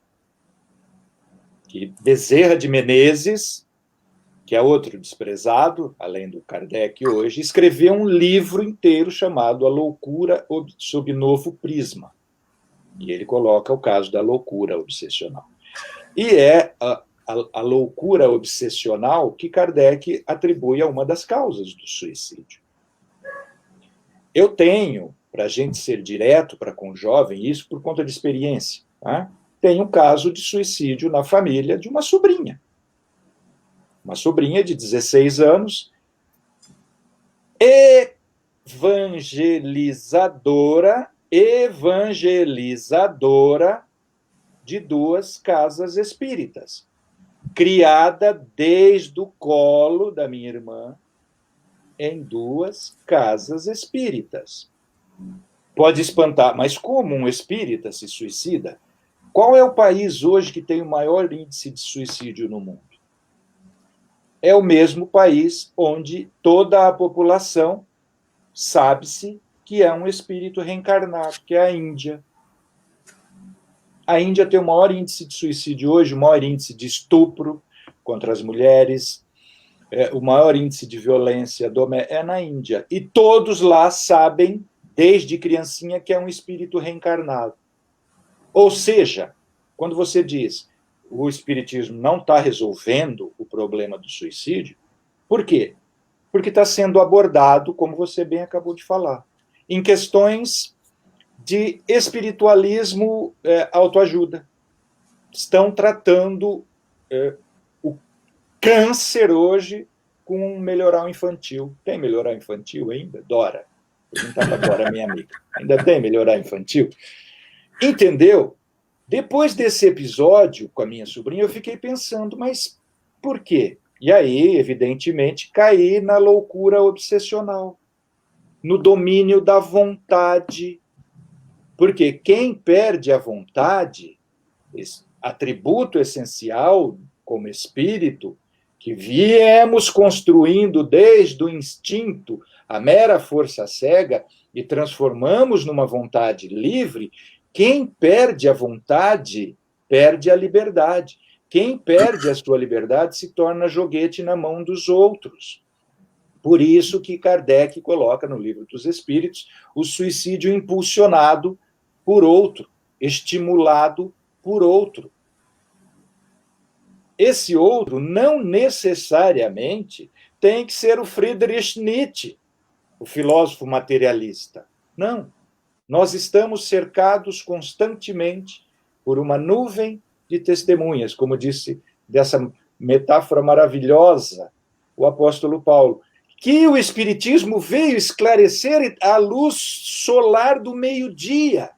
Que Bezerra de Menezes, que é outro desprezado, além do Kardec hoje, escreveu um livro inteiro chamado A Loucura sob Novo Prisma. E ele coloca o caso da loucura obsessional. E é a loucura obsessional que Kardec atribui a uma das causas do suicídio. Eu tenho, para a gente ser direto para com o jovem, isso por conta de experiência, tá? Tem um caso de suicídio na família de uma sobrinha. Uma sobrinha de 16 anos, evangelizadora de 2 casas espíritas, criada desde o colo da minha irmã em 2 casas espíritas. Pode espantar, mas como um espírita se suicida? Qual é o país hoje que tem o maior índice de suicídio no mundo? É o mesmo país onde toda a população sabe-se que é um espírito reencarnado, que é a Índia. A Índia tem o maior índice de suicídio hoje, o maior índice de estupro contra as mulheres, o maior índice de violência é na Índia. E todos lá sabem, desde criancinha, que é um espírito reencarnado. Ou seja, quando você diz o espiritismo não está resolvendo o problema do suicídio, por quê? Porque está sendo abordado, como você bem acabou de falar, em questões de espiritualismo, autoajuda. Estão tratando o câncer hoje com um melhoral infantil. Tem melhoral infantil ainda? Dora. Perguntar para Dora, minha amiga. Ainda tem melhoral infantil? Entendeu? Depois desse episódio com a minha sobrinha, eu fiquei pensando, mas por quê? E aí, evidentemente, caí na loucura obsessional, no domínio da vontade. Porque quem perde a vontade, esse atributo essencial como espírito, que viemos construindo desde o instinto, a mera força cega, e transformamos numa vontade livre, quem perde a vontade, perde a liberdade. Quem perde a sua liberdade se torna joguete na mão dos outros. Por isso que Kardec coloca no Livro dos Espíritos o suicídio impulsionado por outro, estimulado por outro. Esse outro não necessariamente tem que ser o Friedrich Nietzsche, o filósofo materialista. Não. Nós estamos cercados constantemente por uma nuvem de testemunhas, como disse dessa metáfora maravilhosa o apóstolo Paulo, que o Espiritismo veio esclarecer à luz solar do meio-dia.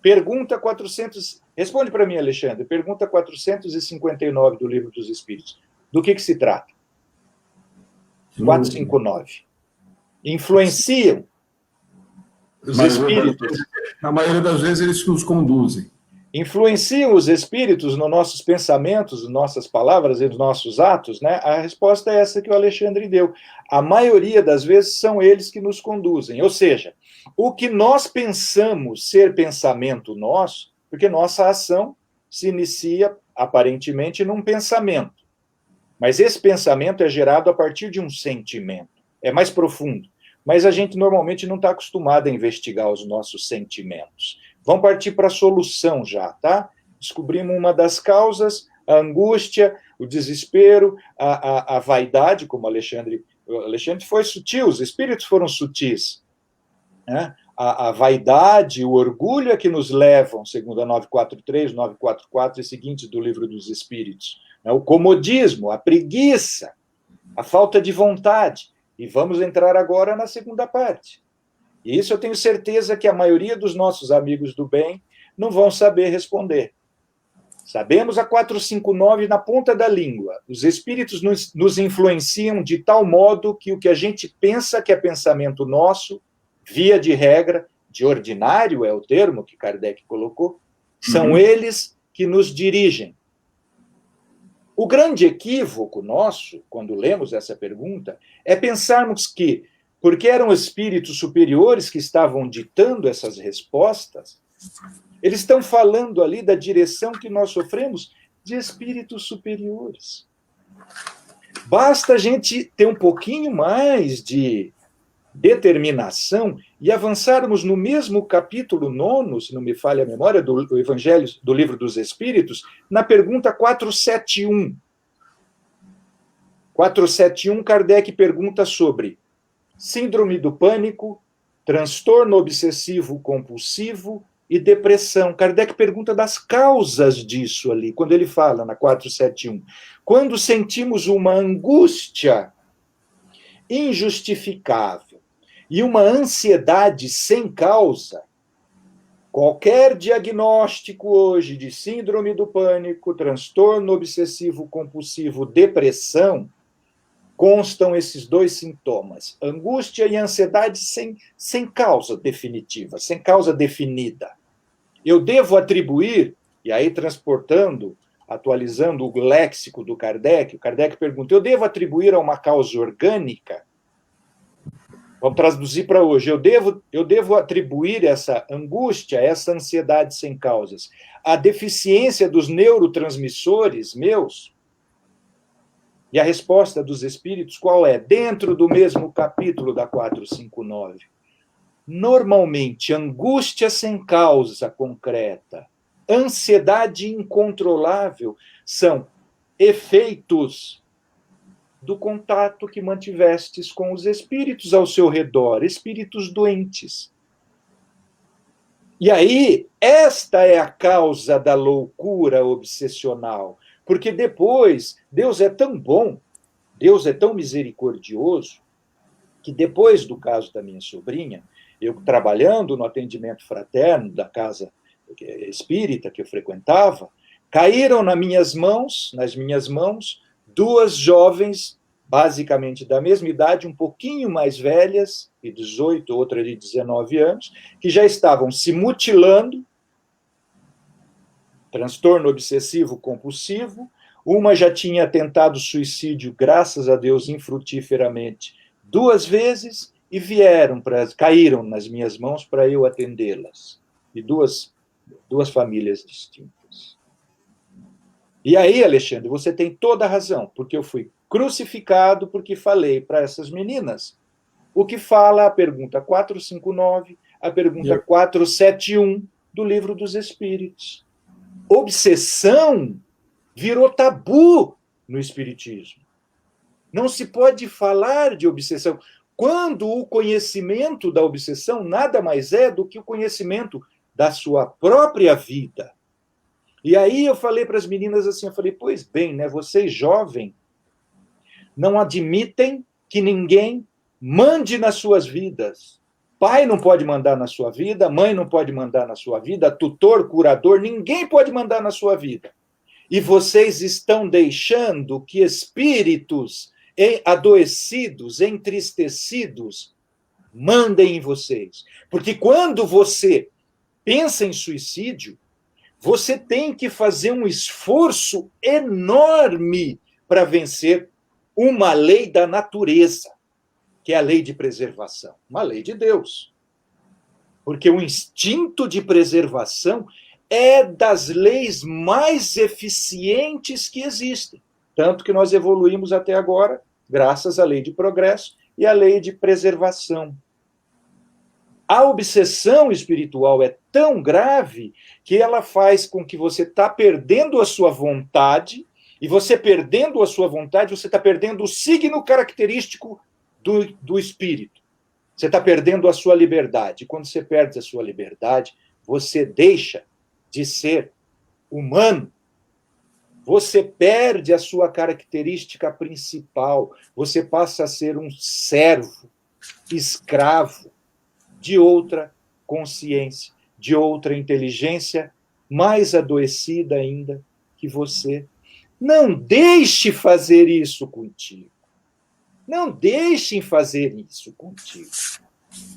Pergunta 400... Responde para mim, Alexandre. Pergunta 459 do Livro dos Espíritos. Do que se trata? 459. Influenciam os espíritos. Na maioria das vezes, eles nos conduzem. Influenciam os espíritos nos nossos pensamentos, nas nossas palavras e nos nossos atos, né? A resposta é essa que o Alexandre deu. A maioria das vezes são eles que nos conduzem. Ou seja, o que nós pensamos ser pensamento nosso, porque nossa ação se inicia, aparentemente, num pensamento. Mas esse pensamento é gerado a partir de um sentimento. É mais profundo. Mas a gente normalmente não está acostumado a investigar os nossos sentimentos. Vamos partir para a solução já, tá? Descobrimos uma das causas, a angústia, o desespero, a vaidade, como o Alexandre foi sutil, os espíritos foram sutis, né? A vaidade, o orgulho é que nos levam, segundo a 943, 944 e seguintes do Livro dos Espíritos. O comodismo, a preguiça, a falta de vontade. E vamos entrar agora na segunda parte. E isso eu tenho certeza que a maioria dos nossos amigos do bem não vão saber responder. Sabemos a 459 na ponta da língua. Os espíritos nos influenciam de tal modo que o que a gente pensa que é pensamento nosso, via de regra, de ordinário é o termo que Kardec colocou, são eles que nos dirigem. O grande equívoco nosso, quando lemos essa pergunta, é pensarmos que, porque eram espíritos superiores que estavam ditando essas respostas, eles estão falando ali da direção que nós sofremos de espíritos superiores. Basta a gente ter um pouquinho mais de determinação e avançarmos no mesmo capítulo 9, se não me falha a memória, do Evangelho, do Livro dos Espíritos, na pergunta 471. 471, Kardec pergunta sobre síndrome do pânico, transtorno obsessivo-compulsivo e depressão. Kardec pergunta das causas disso ali, quando ele fala na 471. Quando sentimos uma angústia injustificável e uma ansiedade sem causa, qualquer diagnóstico hoje de síndrome do pânico, transtorno obsessivo-compulsivo, depressão, constam esses dois sintomas, angústia e ansiedade sem causa definitiva, sem causa definida. Eu devo atribuir, e aí transportando, atualizando o léxico do Kardec, o Kardec pergunta, eu devo atribuir a uma causa orgânica? Vamos traduzir para hoje. Eu devo atribuir essa angústia, essa ansiedade sem causas, à deficiência dos neurotransmissores meus? E a resposta dos espíritos qual é? Dentro do mesmo capítulo da 459. Normalmente, angústia sem causa concreta, ansiedade incontrolável são efeitos do contato que mantivestes com os espíritos ao seu redor, espíritos doentes. E aí, esta é a causa da loucura obsessional, porque depois, Deus é tão bom, Deus é tão misericordioso, que depois do caso da minha sobrinha, eu trabalhando no atendimento fraterno da casa espírita que eu frequentava, caíram nas minhas mãos, duas jovens, basicamente da mesma idade, um pouquinho mais velhas, de 18, outra de 19 anos, que já estavam se mutilando, transtorno obsessivo compulsivo. Uma já tinha tentado suicídio, graças a Deus, infrutíferamente, 2 vezes, e caíram nas minhas mãos para eu atendê-las. E duas famílias distintas. E aí, Alexandre, você tem toda a razão, porque eu fui crucificado porque falei para essas meninas o que fala a pergunta 459, a pergunta 471 do Livro dos Espíritos. Obsessão virou tabu no Espiritismo. Não se pode falar de obsessão, quando o conhecimento da obsessão nada mais é do que o conhecimento da sua própria vida. E aí eu falei para as meninas assim, eu falei, pois bem, né, vocês jovens não admitem que ninguém mande nas suas vidas. Pai não pode mandar na sua vida, mãe não pode mandar na sua vida, tutor, curador, ninguém pode mandar na sua vida. E vocês estão deixando que espíritos adoecidos, entristecidos, mandem em vocês. Porque quando você pensa em suicídio, você tem que fazer um esforço enorme para vencer uma lei da natureza, que é a lei de preservação, uma lei de Deus. Porque o instinto de preservação é das leis mais eficientes que existem. Tanto que nós evoluímos até agora, graças à lei de progresso e à lei de preservação. A obsessão espiritual é tão grave que ela faz com que você está perdendo a sua vontade, e você perdendo a sua vontade, você está perdendo o signo característico do espírito. Você está perdendo a sua liberdade. E quando você perde a sua liberdade, você deixa de ser humano. Você perde a sua característica principal. Você passa a ser um servo, escravo de outra consciência, de outra inteligência mais adoecida ainda que você. Não deixe fazer isso contigo. Não deixem fazer isso contigo.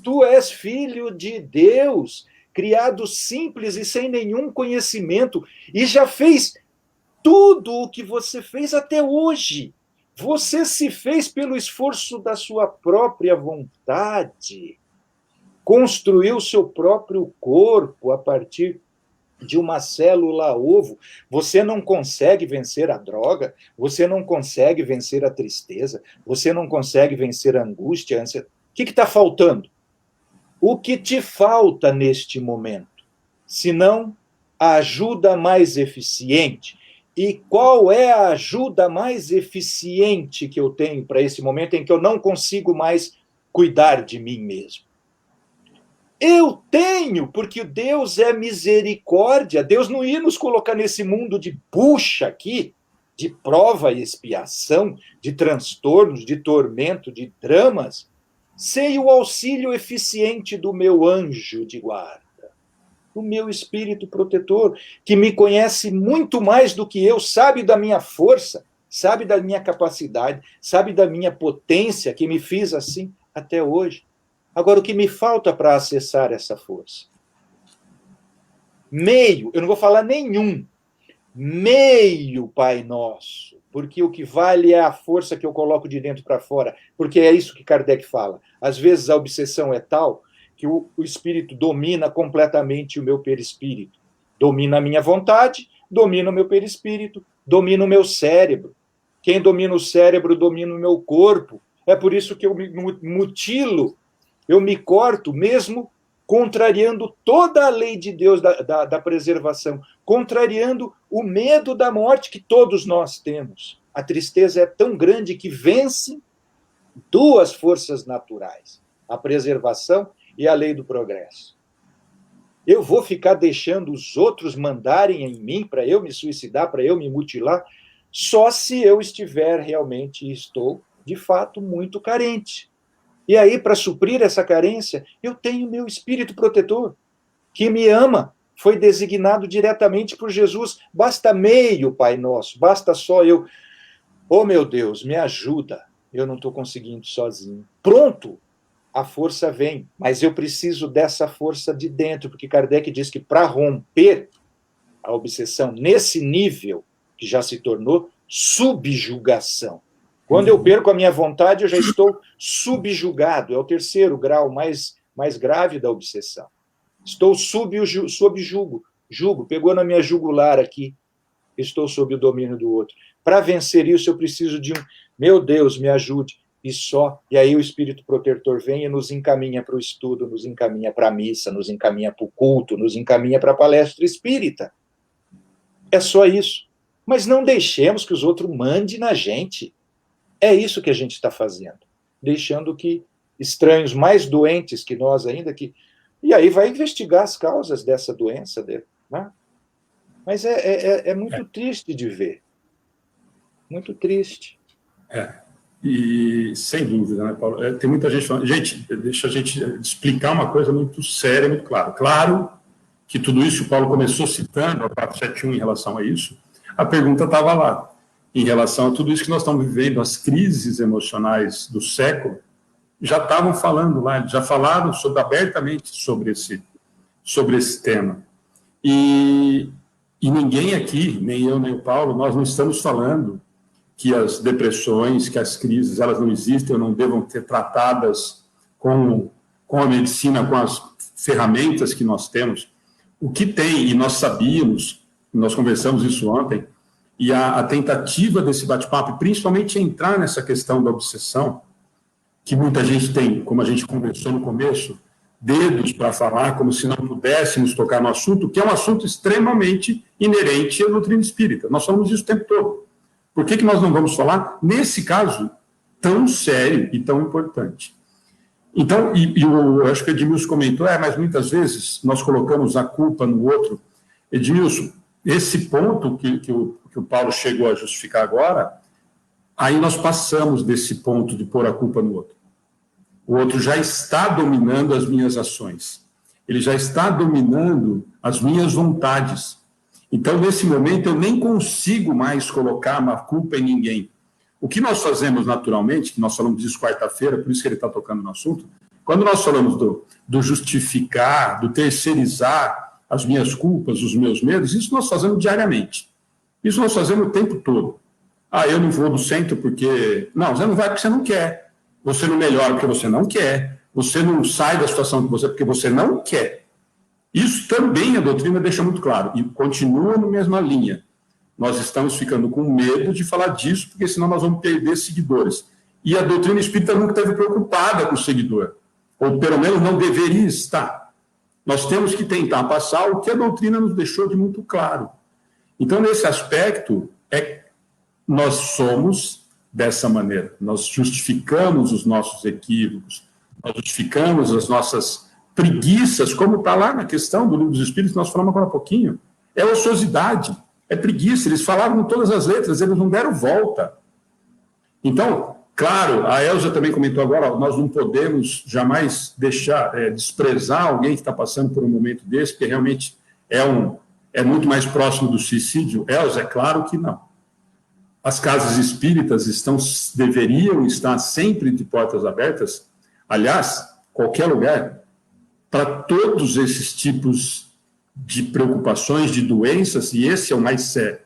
Tu és filho de Deus, criado simples e sem nenhum conhecimento, e já fez tudo o que você fez até hoje. Você se fez pelo esforço da sua própria vontade. Construiu seu próprio corpo a partir de uma célula ovo. Você não consegue vencer a droga, você não consegue vencer a tristeza, você não consegue vencer a angústia, a ansiedade. O que está faltando? O que te falta neste momento? Senão a ajuda mais eficiente. E qual é a ajuda mais eficiente que eu tenho para esse momento em que eu não consigo mais cuidar de mim mesmo? Eu tenho, porque Deus é misericórdia. Deus não ia nos colocar nesse mundo de bucha aqui, de prova e expiação, de transtornos, de tormento, de dramas, sem o auxílio eficiente do meu anjo de guarda, do meu espírito protetor, que me conhece muito mais do que eu, sabe da minha força, sabe da minha capacidade, sabe da minha potência, que me fiz assim até hoje. Agora, o que me falta para acessar essa força? Meio, eu não vou falar nenhum, meio Pai Nosso, porque o que vale é a força que eu coloco de dentro para fora, porque é isso que Kardec fala. Às vezes a obsessão é tal que o espírito domina completamente o meu perispírito, domina a minha vontade, domina o meu perispírito, domina o meu cérebro. Quem domina o cérebro domina o meu corpo. É por isso que eu me mutilo, eu me corto, mesmo contrariando toda a lei de Deus da preservação, contrariando o medo da morte que todos nós temos. A tristeza é tão grande que vence 2 forças naturais, a preservação e a lei do progresso. Eu vou ficar deixando os outros mandarem em mim para eu me suicidar, para eu me mutilar, só se eu estiver realmente, e estou, de fato, muito carente. E aí, para suprir essa carência, eu tenho meu espírito protetor, que me ama, foi designado diretamente por Jesus. Basta meio Pai Nosso, basta só eu. Oh, meu Deus, me ajuda. Eu não estou conseguindo sozinho. Pronto, a força vem, mas eu preciso dessa força de dentro, porque Kardec diz que para romper a obsessão nesse nível, que já se tornou subjugação. Quando eu perco a minha vontade, eu já estou subjugado. É o terceiro grau mais grave da obsessão. Estou sob jugo. Jugo, pegou na minha jugular aqui. Estou sob o domínio do outro. Para vencer isso, eu preciso de um... Meu Deus, me ajude. E só. E aí o Espírito Protetor vem e nos encaminha para o estudo, nos encaminha para a missa, nos encaminha para o culto, nos encaminha para a palestra espírita. É só isso. Mas não deixemos que os outros mandem na gente. É isso que a gente está fazendo. Deixando que estranhos mais doentes que nós ainda... E aí vai investigar as causas dessa doença dele, né? Mas é muito triste de ver. Muito triste. E sem dúvida, né, Paulo? Tem muita gente falando... Gente, deixa a gente explicar uma coisa muito séria, muito clara. Claro que tudo isso, o Paulo começou citando a 471 em relação a isso, a pergunta estava lá. Em relação a tudo isso que nós estamos vivendo, as crises emocionais do século, já estavam falando lá, já falaram abertamente sobre esse tema. E ninguém aqui, nem eu, nem o Paulo, nós não estamos falando que as depressões, que as crises, elas não existem ou não devam ser tratadas com a medicina, com as ferramentas que nós temos. O que tem, e nós sabíamos, nós conversamos isso ontem, e a tentativa desse bate-papo, principalmente entrar nessa questão da obsessão, que muita gente tem, como a gente conversou no começo, dedos para falar, como se não pudéssemos tocar no assunto, que é um assunto extremamente inerente à doutrina espírita. Nós falamos isso o tempo todo. Por que nós não vamos falar nesse caso tão sério e tão importante? Então, eu acho que o Edmilson comentou, mas muitas vezes nós colocamos a culpa no outro. Edmilson, esse ponto que o Paulo chegou a justificar agora, aí nós passamos desse ponto de pôr a culpa no outro. O outro já está dominando as minhas ações. Ele já está dominando as minhas vontades. Então, nesse momento, eu nem consigo mais colocar uma culpa em ninguém. O que nós fazemos naturalmente, que nós falamos disso quarta-feira, por isso que ele está tocando no assunto, quando nós falamos do justificar, do terceirizar as minhas culpas, os meus medos, isso nós fazemos diariamente. Isso nós fazemos o tempo todo. Eu não vou no centro porque... Não, você não vai porque você não quer. Você não melhora porque você não quer. Você não sai da situação porque você não quer. Isso também a doutrina deixa muito claro. E continua na mesma linha. Nós estamos ficando com medo de falar disso, porque senão nós vamos perder seguidores. E a doutrina espírita nunca esteve preocupada com o seguidor. Ou pelo menos não deveria estar. Nós temos que tentar passar o que a doutrina nos deixou de muito claro. Então, nesse aspecto, nós somos dessa maneira. Nós justificamos os nossos equívocos, nós justificamos as nossas preguiças, como está lá na questão do Livro dos Espíritos, nós falamos agora há pouquinho. É ociosidade, é preguiça. Eles falaram com todas as letras, eles não deram volta. Então, claro, a Elza também comentou agora, nós não podemos jamais desprezar alguém que está passando por um momento desse, porque realmente é muito mais próximo do suicídio. Elza, é claro que não. As casas espíritas deveriam estar sempre de portas abertas, aliás, qualquer lugar, para todos esses tipos de preocupações, de doenças, e esse é o mais sério.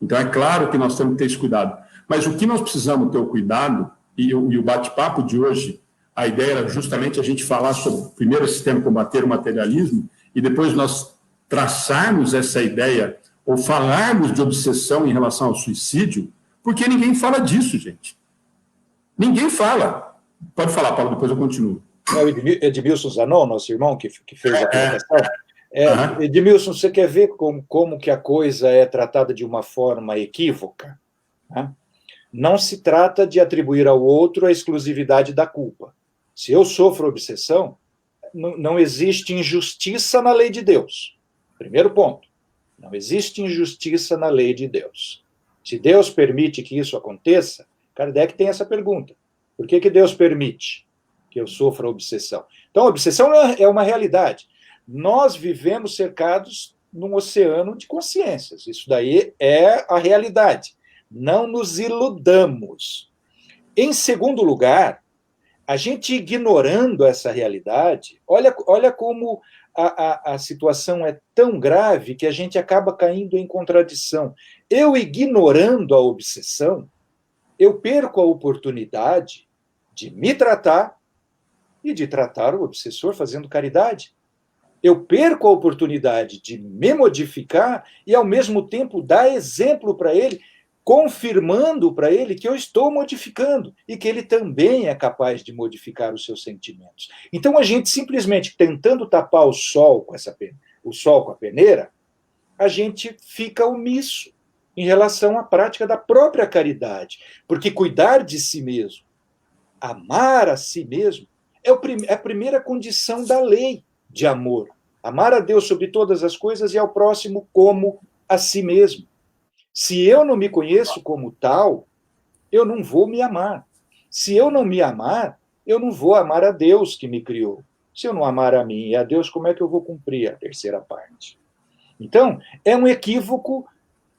Então, é claro que nós temos que ter esse cuidado. Mas o que nós precisamos ter o cuidado, e o bate-papo de hoje, a ideia era justamente a gente falar sobre, primeiro, esse tema, combater o materialismo, e depois nós traçarmos essa ideia, ou falarmos de obsessão em relação ao suicídio, porque ninguém fala disso, gente. Ninguém fala. Pode falar, Paulo, depois eu continuo. É o Edmilson Zanon, nosso irmão, que fez a colocação. Edmilson, você quer ver como que a coisa é tratada de uma forma equívoca? Não se trata de atribuir ao outro a exclusividade da culpa. Se eu sofro obsessão, não existe injustiça na lei de Deus. Primeiro ponto. Não existe injustiça na lei de Deus. Se Deus permite que isso aconteça, Kardec tem essa pergunta. Por que Deus permite que eu sofra obsessão? Então, a obsessão é uma realidade. nós vivemos cercados num oceano de consciências. Isso daí é a realidade. Não nos iludamos. Em segundo lugar, a gente ignorando essa realidade, olha como a situação é tão grave que a gente acaba caindo em contradição. Eu ignorando a obsessão, eu perco a oportunidade de me tratar e de tratar o obsessor fazendo caridade. Eu perco a oportunidade de me modificar e, ao mesmo tempo, dar exemplo para ele, confirmando para ele que eu estou modificando e que ele também é capaz de modificar os seus sentimentos. Então, a gente simplesmente tentando tapar o sol com a peneira, a gente fica omisso em relação à prática da própria caridade. Porque cuidar de si mesmo, amar a si mesmo, é a primeira condição da lei de amor. Amar a Deus sobre todas as coisas e ao próximo como a si mesmo. Se eu não me conheço como tal, eu não vou me amar. Se eu não me amar, eu não vou amar a Deus que me criou. Se eu não amar a mim e a Deus, como é que eu vou cumprir a terceira parte? Então, é um equívoco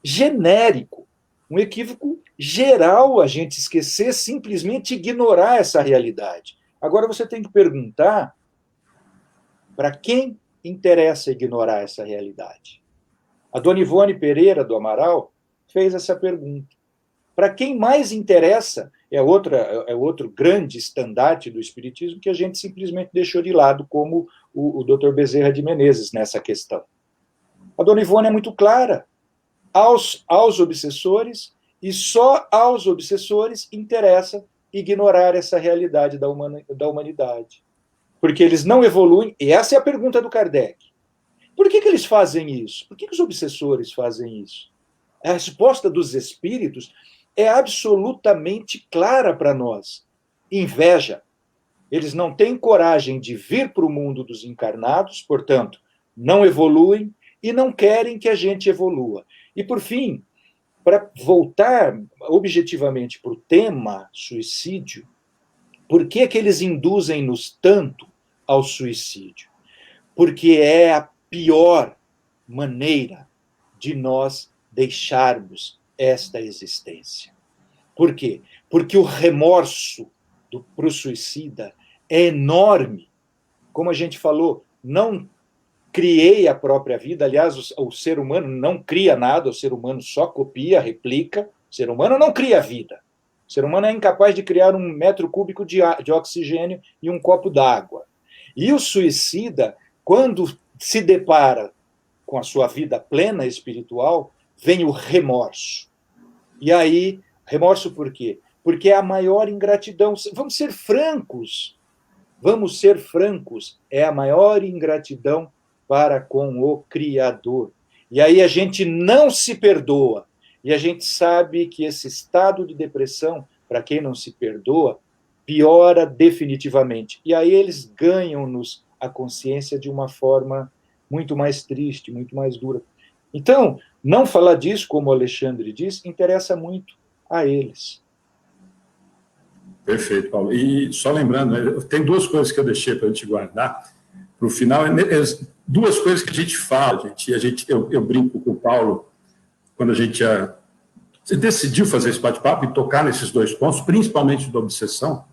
genérico, um equívoco geral a gente esquecer, simplesmente ignorar essa realidade. Agora você tem que perguntar para quem interessa ignorar essa realidade. A dona Ivone Pereira do Amaral fez essa pergunta. Para quem mais interessa, é outro grande estandarte do Espiritismo que a gente simplesmente deixou de lado, como o Dr. Bezerra de Menezes nessa questão. A dona Ivone é muito clara. Aos obsessores, e só aos obsessores interessa ignorar essa realidade da humanidade. Porque eles não evoluem, e essa é a pergunta do Kardec. Por que eles fazem isso? Por que os obsessores fazem isso? A resposta dos espíritos é absolutamente clara para nós. Inveja. Eles não têm coragem de vir para o mundo dos encarnados, portanto, não evoluem e não querem que a gente evolua. E, por fim, para voltar objetivamente para o tema suicídio, por que eles induzem-nos tanto ao suicídio? Porque é a pior maneira de nós deixarmos esta existência. Por quê? Porque o remorso para o suicida é enorme. Como a gente falou, não criei a própria vida. Aliás, o ser humano não cria nada, o ser humano só copia, replica. O ser humano não cria vida. O ser humano é incapaz de criar 1 metro cúbico de oxigênio e um copo d'água. E o suicida, quando se depara com a sua vida plena espiritual, vem o remorso. E aí, remorso por quê? Porque é a maior ingratidão. Vamos ser francos. É a maior ingratidão para com o Criador. E aí a gente não se perdoa. E a gente sabe que esse estado de depressão, para quem não se perdoa, piora definitivamente. E aí eles ganham-nos a consciência de uma forma muito mais triste, muito mais dura. Então, não falar disso, como o Alexandre diz, interessa muito a eles. Perfeito, Paulo. E só lembrando, tem 2 coisas que eu deixei para a gente guardar para o final. 2 coisas que a gente fala, gente. Eu brinco com o Paulo quando a gente decidiu fazer esse bate-papo e tocar nesses 2 pontos, principalmente da obsessão,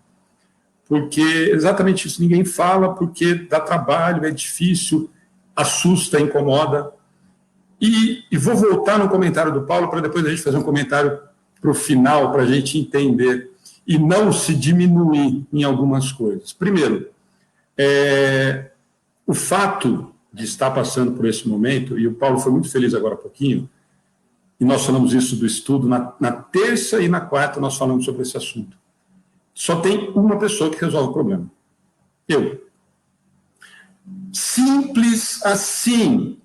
porque exatamente isso ninguém fala, porque dá trabalho, é difícil, assusta, incomoda. E vou voltar no comentário do Paulo para depois a gente fazer um comentário para o final, para a gente entender e não se diminuir em algumas coisas. Primeiro, o fato de estar passando por esse momento, e o Paulo foi muito feliz agora há pouquinho, e nós falamos isso do estudo, na terça e na quarta nós falamos sobre esse assunto. Só tem uma pessoa que resolve o problema. Eu. Simples assim.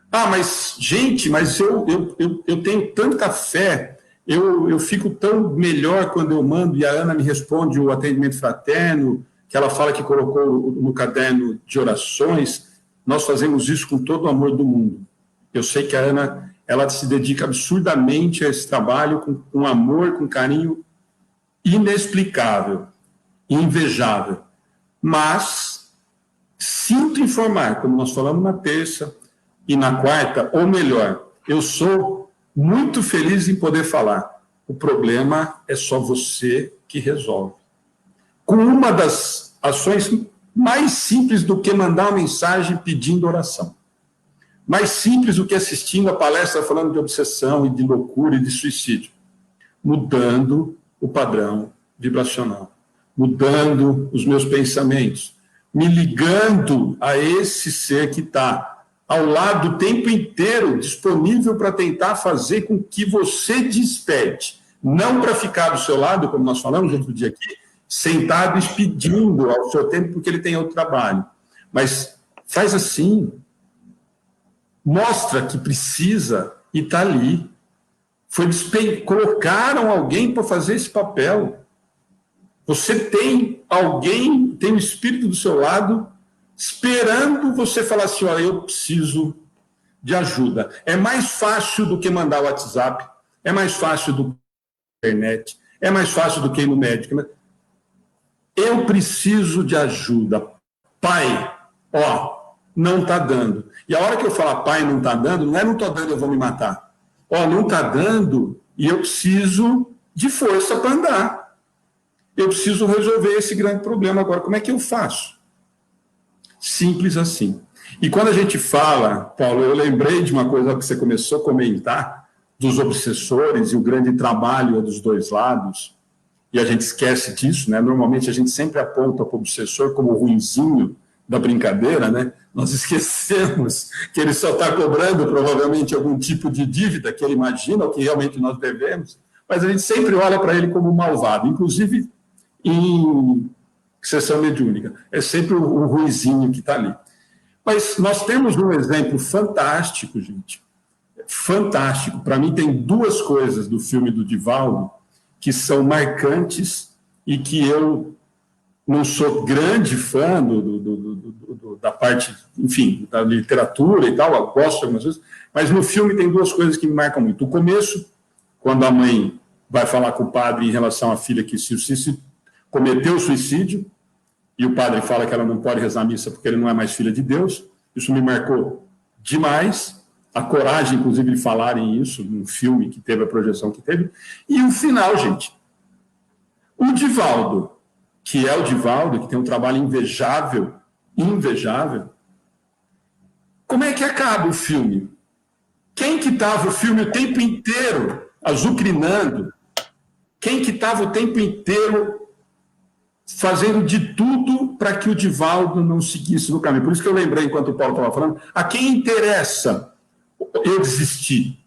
Mas, gente, eu tenho tanta fé, eu fico tão melhor quando eu mando, e a Ana me responde o atendimento fraterno, que ela fala que colocou no caderno de orações. Nós fazemos isso com todo o amor do mundo. Eu sei que a Ana, ela se dedica absurdamente a esse trabalho, com amor, com carinho inexplicável, invejável. Mas sinto informar, como nós falamos na terça e na quarta, ou melhor, eu sou muito feliz em poder falar. O problema é só você que resolve. Com uma das ações mais simples do que mandar uma mensagem pedindo oração. Mais simples do que assistindo a palestra falando de obsessão e de loucura e de suicídio. Mudando o padrão vibracional. Mudando os meus pensamentos. Me ligando a esse ser que está ao lado o tempo inteiro, disponível para tentar fazer com que você desperte. Não para ficar do seu lado, como nós falamos outro dia aqui, sentado e pedindo ao seu tempo porque ele tem outro trabalho. Mas faz assim. Mostra que precisa e está ali. Colocaram alguém para fazer esse papel. Você tem alguém, tem o espírito do seu lado, esperando você falar assim, olha, eu preciso de ajuda. É mais fácil do que mandar o WhatsApp, é mais fácil do que a internet, é mais fácil do que ir no médico. Eu preciso de ajuda. Pai, não está dando. E a hora que eu falar, pai, não está dando, não estou dando, eu vou me matar. Não está dando e eu preciso de força para andar. Eu preciso resolver esse grande problema. Agora, como é que eu faço? Simples assim. E quando a gente fala, Paulo, eu lembrei de uma coisa que você começou a comentar, dos obsessores e o grande trabalho dos dois lados, e a gente esquece disso, né? Normalmente a gente sempre aponta para o obsessor como o ruinzinho da brincadeira, né? Nós esquecemos que ele só está cobrando provavelmente algum tipo de dívida que ele imagina, ou que realmente nós devemos, mas a gente sempre olha para ele como malvado, inclusive em sessão mediúnica. É sempre o ruizinho que está ali. Mas nós temos um exemplo fantástico, gente. Fantástico. Para mim, tem duas coisas do filme do Divaldo que são marcantes e que eu não sou grande fã da parte, enfim, da literatura e tal, eu gosto de algumas coisas, mas no filme tem duas coisas que me marcam muito. O começo, quando a mãe vai falar com o padre em relação à filha que cometeu suicídio, e o padre fala que ela não pode rezar a missa porque ele não é mais filha de Deus, isso me marcou demais, a coragem, inclusive, de falarem isso num filme que teve a projeção que teve, e o final, gente, o Divaldo, que é o Divaldo, que tem um trabalho invejável, como é que acaba o filme? Quem que estava o filme o tempo inteiro azucrinando? Quem que estava o tempo inteiro fazendo de tudo para que o Divaldo não seguisse no caminho? Por isso que eu lembrei, enquanto o Paulo estava falando, a quem interessa eu desistir?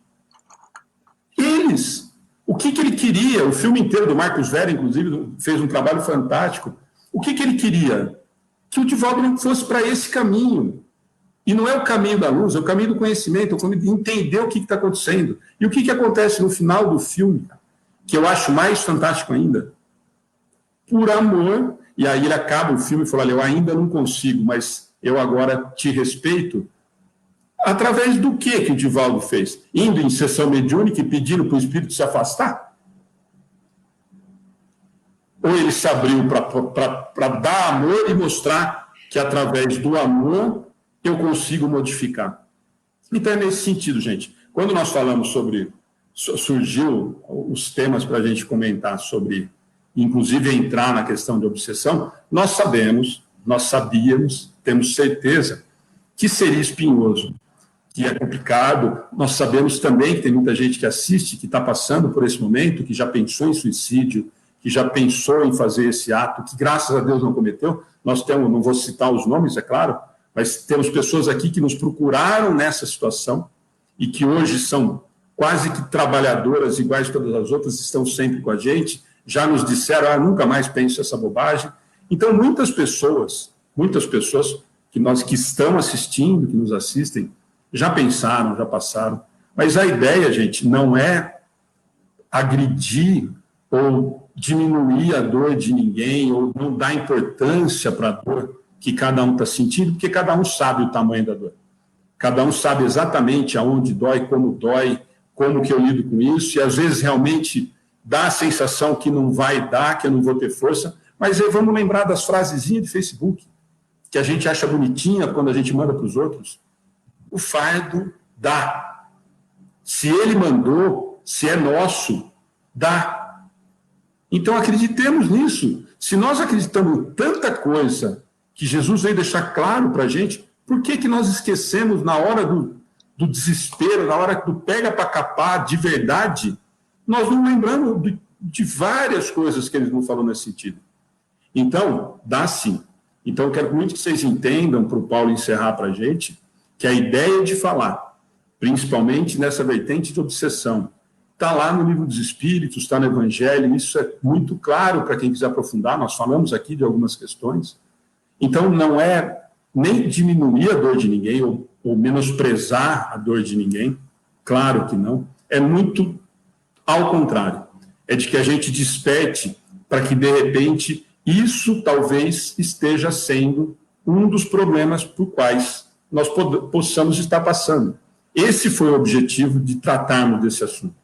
Eles. O que ele queria? O filme inteiro do Marcos Vera, inclusive, fez um trabalho fantástico. O que ele queria? Que o Divaldo não fosse para esse caminho. E não é o caminho da luz, é o caminho do conhecimento, é o caminho de entender o que está acontecendo. E o que acontece no final do filme, que eu acho mais fantástico ainda? Por amor, e aí ele acaba o filme e fala, eu ainda não consigo, mas eu agora te respeito. Através do que o Divaldo fez? Indo em sessão mediúnica e pedindo para o espírito se afastar? Ou ele se abriu para dar amor e mostrar que através do amor eu consigo modificar? Então é nesse sentido, gente. Quando nós falamos sobre... Surgiu os temas para a gente comentar sobre, inclusive, entrar na questão de obsessão, nós sabíamos, temos certeza que seria espinhoso, que é complicado. Nós sabemos também que tem muita gente que assiste, que está passando por esse momento, que já pensou em suicídio, que já pensou em fazer esse ato, que graças a Deus não cometeu. Nós temos, não vou citar os nomes, é claro, mas temos pessoas aqui que nos procuraram nessa situação e que hoje são quase que trabalhadoras iguais a todas as outras, estão sempre com a gente, já nos disseram, nunca mais penso essa bobagem. Então, muitas pessoas que estão assistindo, que nos assistem, já pensaram, já passaram. Mas a ideia, gente, não é agredir ou diminuir a dor de ninguém, ou não dar importância para a dor que cada um está sentindo, porque cada um sabe o tamanho da dor. Cada um sabe exatamente aonde dói, como que eu lido com isso, e às vezes realmente dá a sensação que não vai dar, que eu não vou ter força, mas aí vamos lembrar das frasezinhas de Facebook. que a gente acha bonitinha quando a gente manda para os outros, o fardo dá. Se ele mandou, se é nosso, dá. Então acreditemos nisso. Se nós acreditamos em tanta coisa que Jesus veio deixar claro para a gente, por que nós esquecemos na hora do desespero, na hora do pega para capar de verdade, nós não lembramos de várias coisas que ele não falou nesse sentido. Então, dá sim. Então, eu quero muito que vocês entendam, para o Paulo encerrar para a gente, que a ideia de falar, principalmente nessa vertente de obsessão, está lá no Livro dos Espíritos, está no Evangelho, isso é muito claro para quem quiser aprofundar, nós falamos aqui de algumas questões. Então, não é nem diminuir a dor de ninguém, ou menosprezar a dor de ninguém, claro que não, é muito ao contrário, é de que a gente desperte para que, de repente, isso talvez esteja sendo um dos problemas por quais nós possamos estar passando. Esse foi o objetivo de tratarmos desse assunto.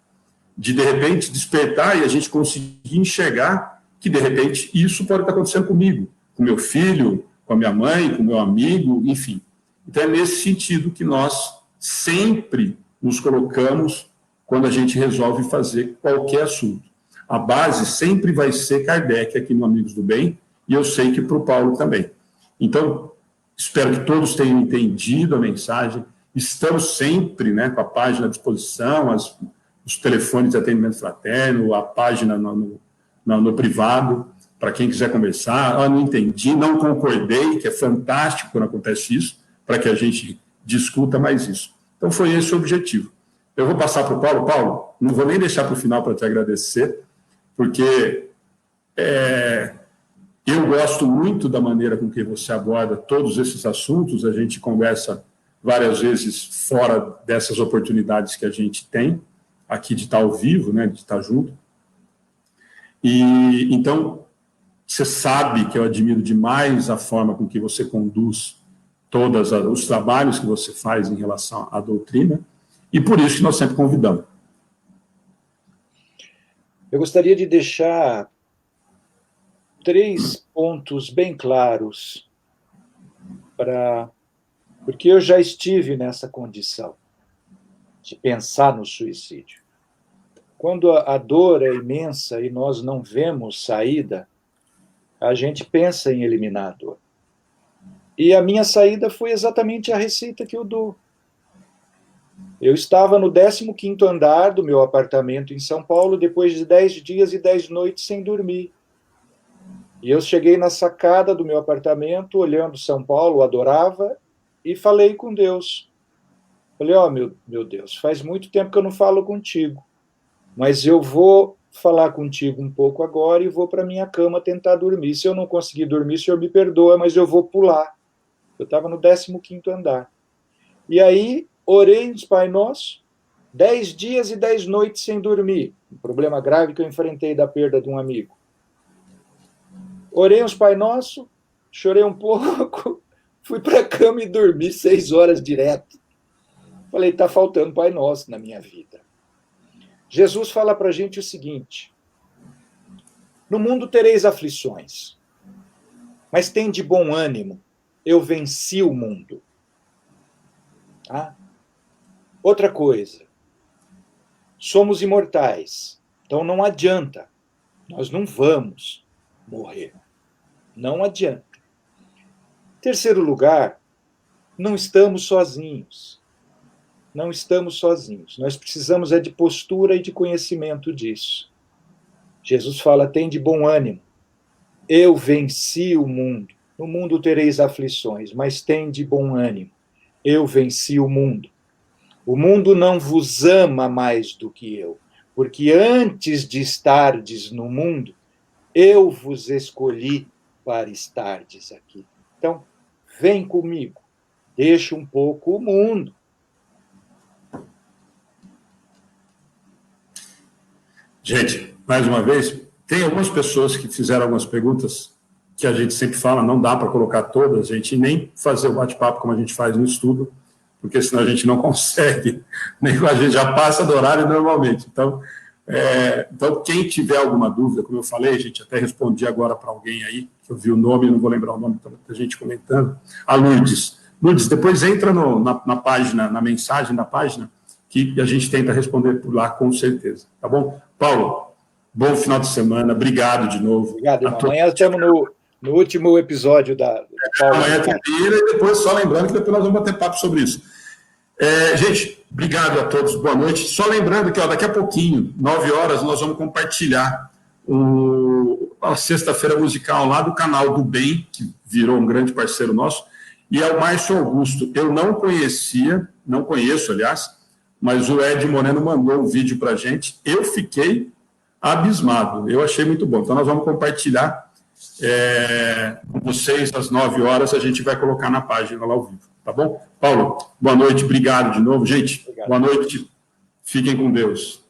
De repente, despertar e a gente conseguir enxergar que, de repente, isso pode estar acontecendo comigo, com meu filho, com a minha mãe, com o meu amigo, enfim. Então, é nesse sentido que nós sempre nos colocamos quando a gente resolve fazer qualquer assunto. A base sempre vai ser Kardec aqui no Amigos do Bem, e eu sei que para o Paulo também. Então, espero que todos tenham entendido a mensagem. Estamos sempre, né, com a página à disposição, os telefones de atendimento fraterno, a página no privado, para quem quiser conversar. Não entendi, não concordei, que é fantástico quando acontece isso, para que a gente discuta mais isso. Então, foi esse o objetivo. Eu vou passar para o Paulo. Paulo, não vou nem deixar para o final para te agradecer, porque eu gosto muito da maneira com que você aborda todos esses assuntos. A gente conversa várias vezes fora dessas oportunidades que a gente tem, aqui de estar ao vivo, né, de estar junto. E então, você sabe que eu admiro demais a forma com que você conduz todos os trabalhos que você faz em relação à doutrina, e por isso que nós sempre convidamos. Eu gostaria de deixar 3 pontos bem claros, porque eu já estive nessa condição de pensar no suicídio. Quando a dor é imensa e nós não vemos saída, a gente pensa em eliminar a dor. E a minha saída foi exatamente a receita que eu dou. Eu estava no 15º andar do meu apartamento em São Paulo, depois de 10 dias e 10 noites sem dormir. E eu cheguei na sacada do meu apartamento, olhando São Paulo, adorava, e falei com Deus. Falei, meu Deus, faz muito tempo que eu não falo contigo, mas eu vou falar contigo um pouco agora e vou para minha cama tentar dormir. Se eu não conseguir dormir, o senhor me perdoa, mas eu vou pular. Eu estava no 15º andar. E aí, orei os Pai Nosso, 10 dias e 10 noites sem dormir. Um problema grave que eu enfrentei da perda de um amigo. Orei os Pai Nosso, chorei um pouco, fui para a cama e dormi 6 horas direto. Falei, está faltando Pai Nosso na minha vida. Jesus fala para a gente o seguinte: no mundo tereis aflições, mas tem de bom ânimo, eu venci o mundo. Outra coisa, somos imortais, então não adianta, nós não vamos morrer, não adianta. Terceiro lugar, não estamos sozinhos. Não estamos sozinhos. Nós precisamos de postura e de conhecimento disso. Jesus fala, tem de bom ânimo. Eu venci o mundo. No mundo tereis aflições, mas tem de bom ânimo. Eu venci o mundo. O mundo não vos ama mais do que eu, porque antes de estardes no mundo, eu vos escolhi para estardes aqui. Então, vem comigo. Deixa um pouco o mundo. Gente, mais uma vez, tem algumas pessoas que fizeram algumas perguntas que a gente sempre fala, não dá para colocar todas, a gente nem fazer o bate-papo como a gente faz no estudo, porque senão a gente não consegue, nem a gente já passa do horário normalmente. Então, Então, quem tiver alguma dúvida, como eu falei, gente, até respondi agora para alguém aí, que eu vi o nome, não vou lembrar o nome, da gente comentando, a Lourdes. Lourdes, depois entra na página, na mensagem da página, que a gente tenta responder por lá, com certeza. Tá bom? Paulo, bom final de semana, obrigado de novo. Obrigado, irmão. Amanhã estamos no último episódio da Paulo. Amanhã termina, e depois, só lembrando que depois nós vamos bater papo sobre isso. Gente, obrigado a todos, boa noite. Só lembrando que daqui a pouquinho, 9 horas, nós vamos compartilhar a sexta-feira musical lá do canal do Bem, que virou um grande parceiro nosso, e é o Márcio Augusto. Eu não conheço, aliás, mas o Ed Moreno mandou um vídeo para a gente. Eu fiquei abismado, eu achei muito bom. Então, nós vamos compartilhar com vocês às 9 horas, a gente vai colocar na página lá ao vivo. Tá bom? Paulo, boa noite, obrigado de novo. Gente, obrigado. Boa noite, fiquem com Deus.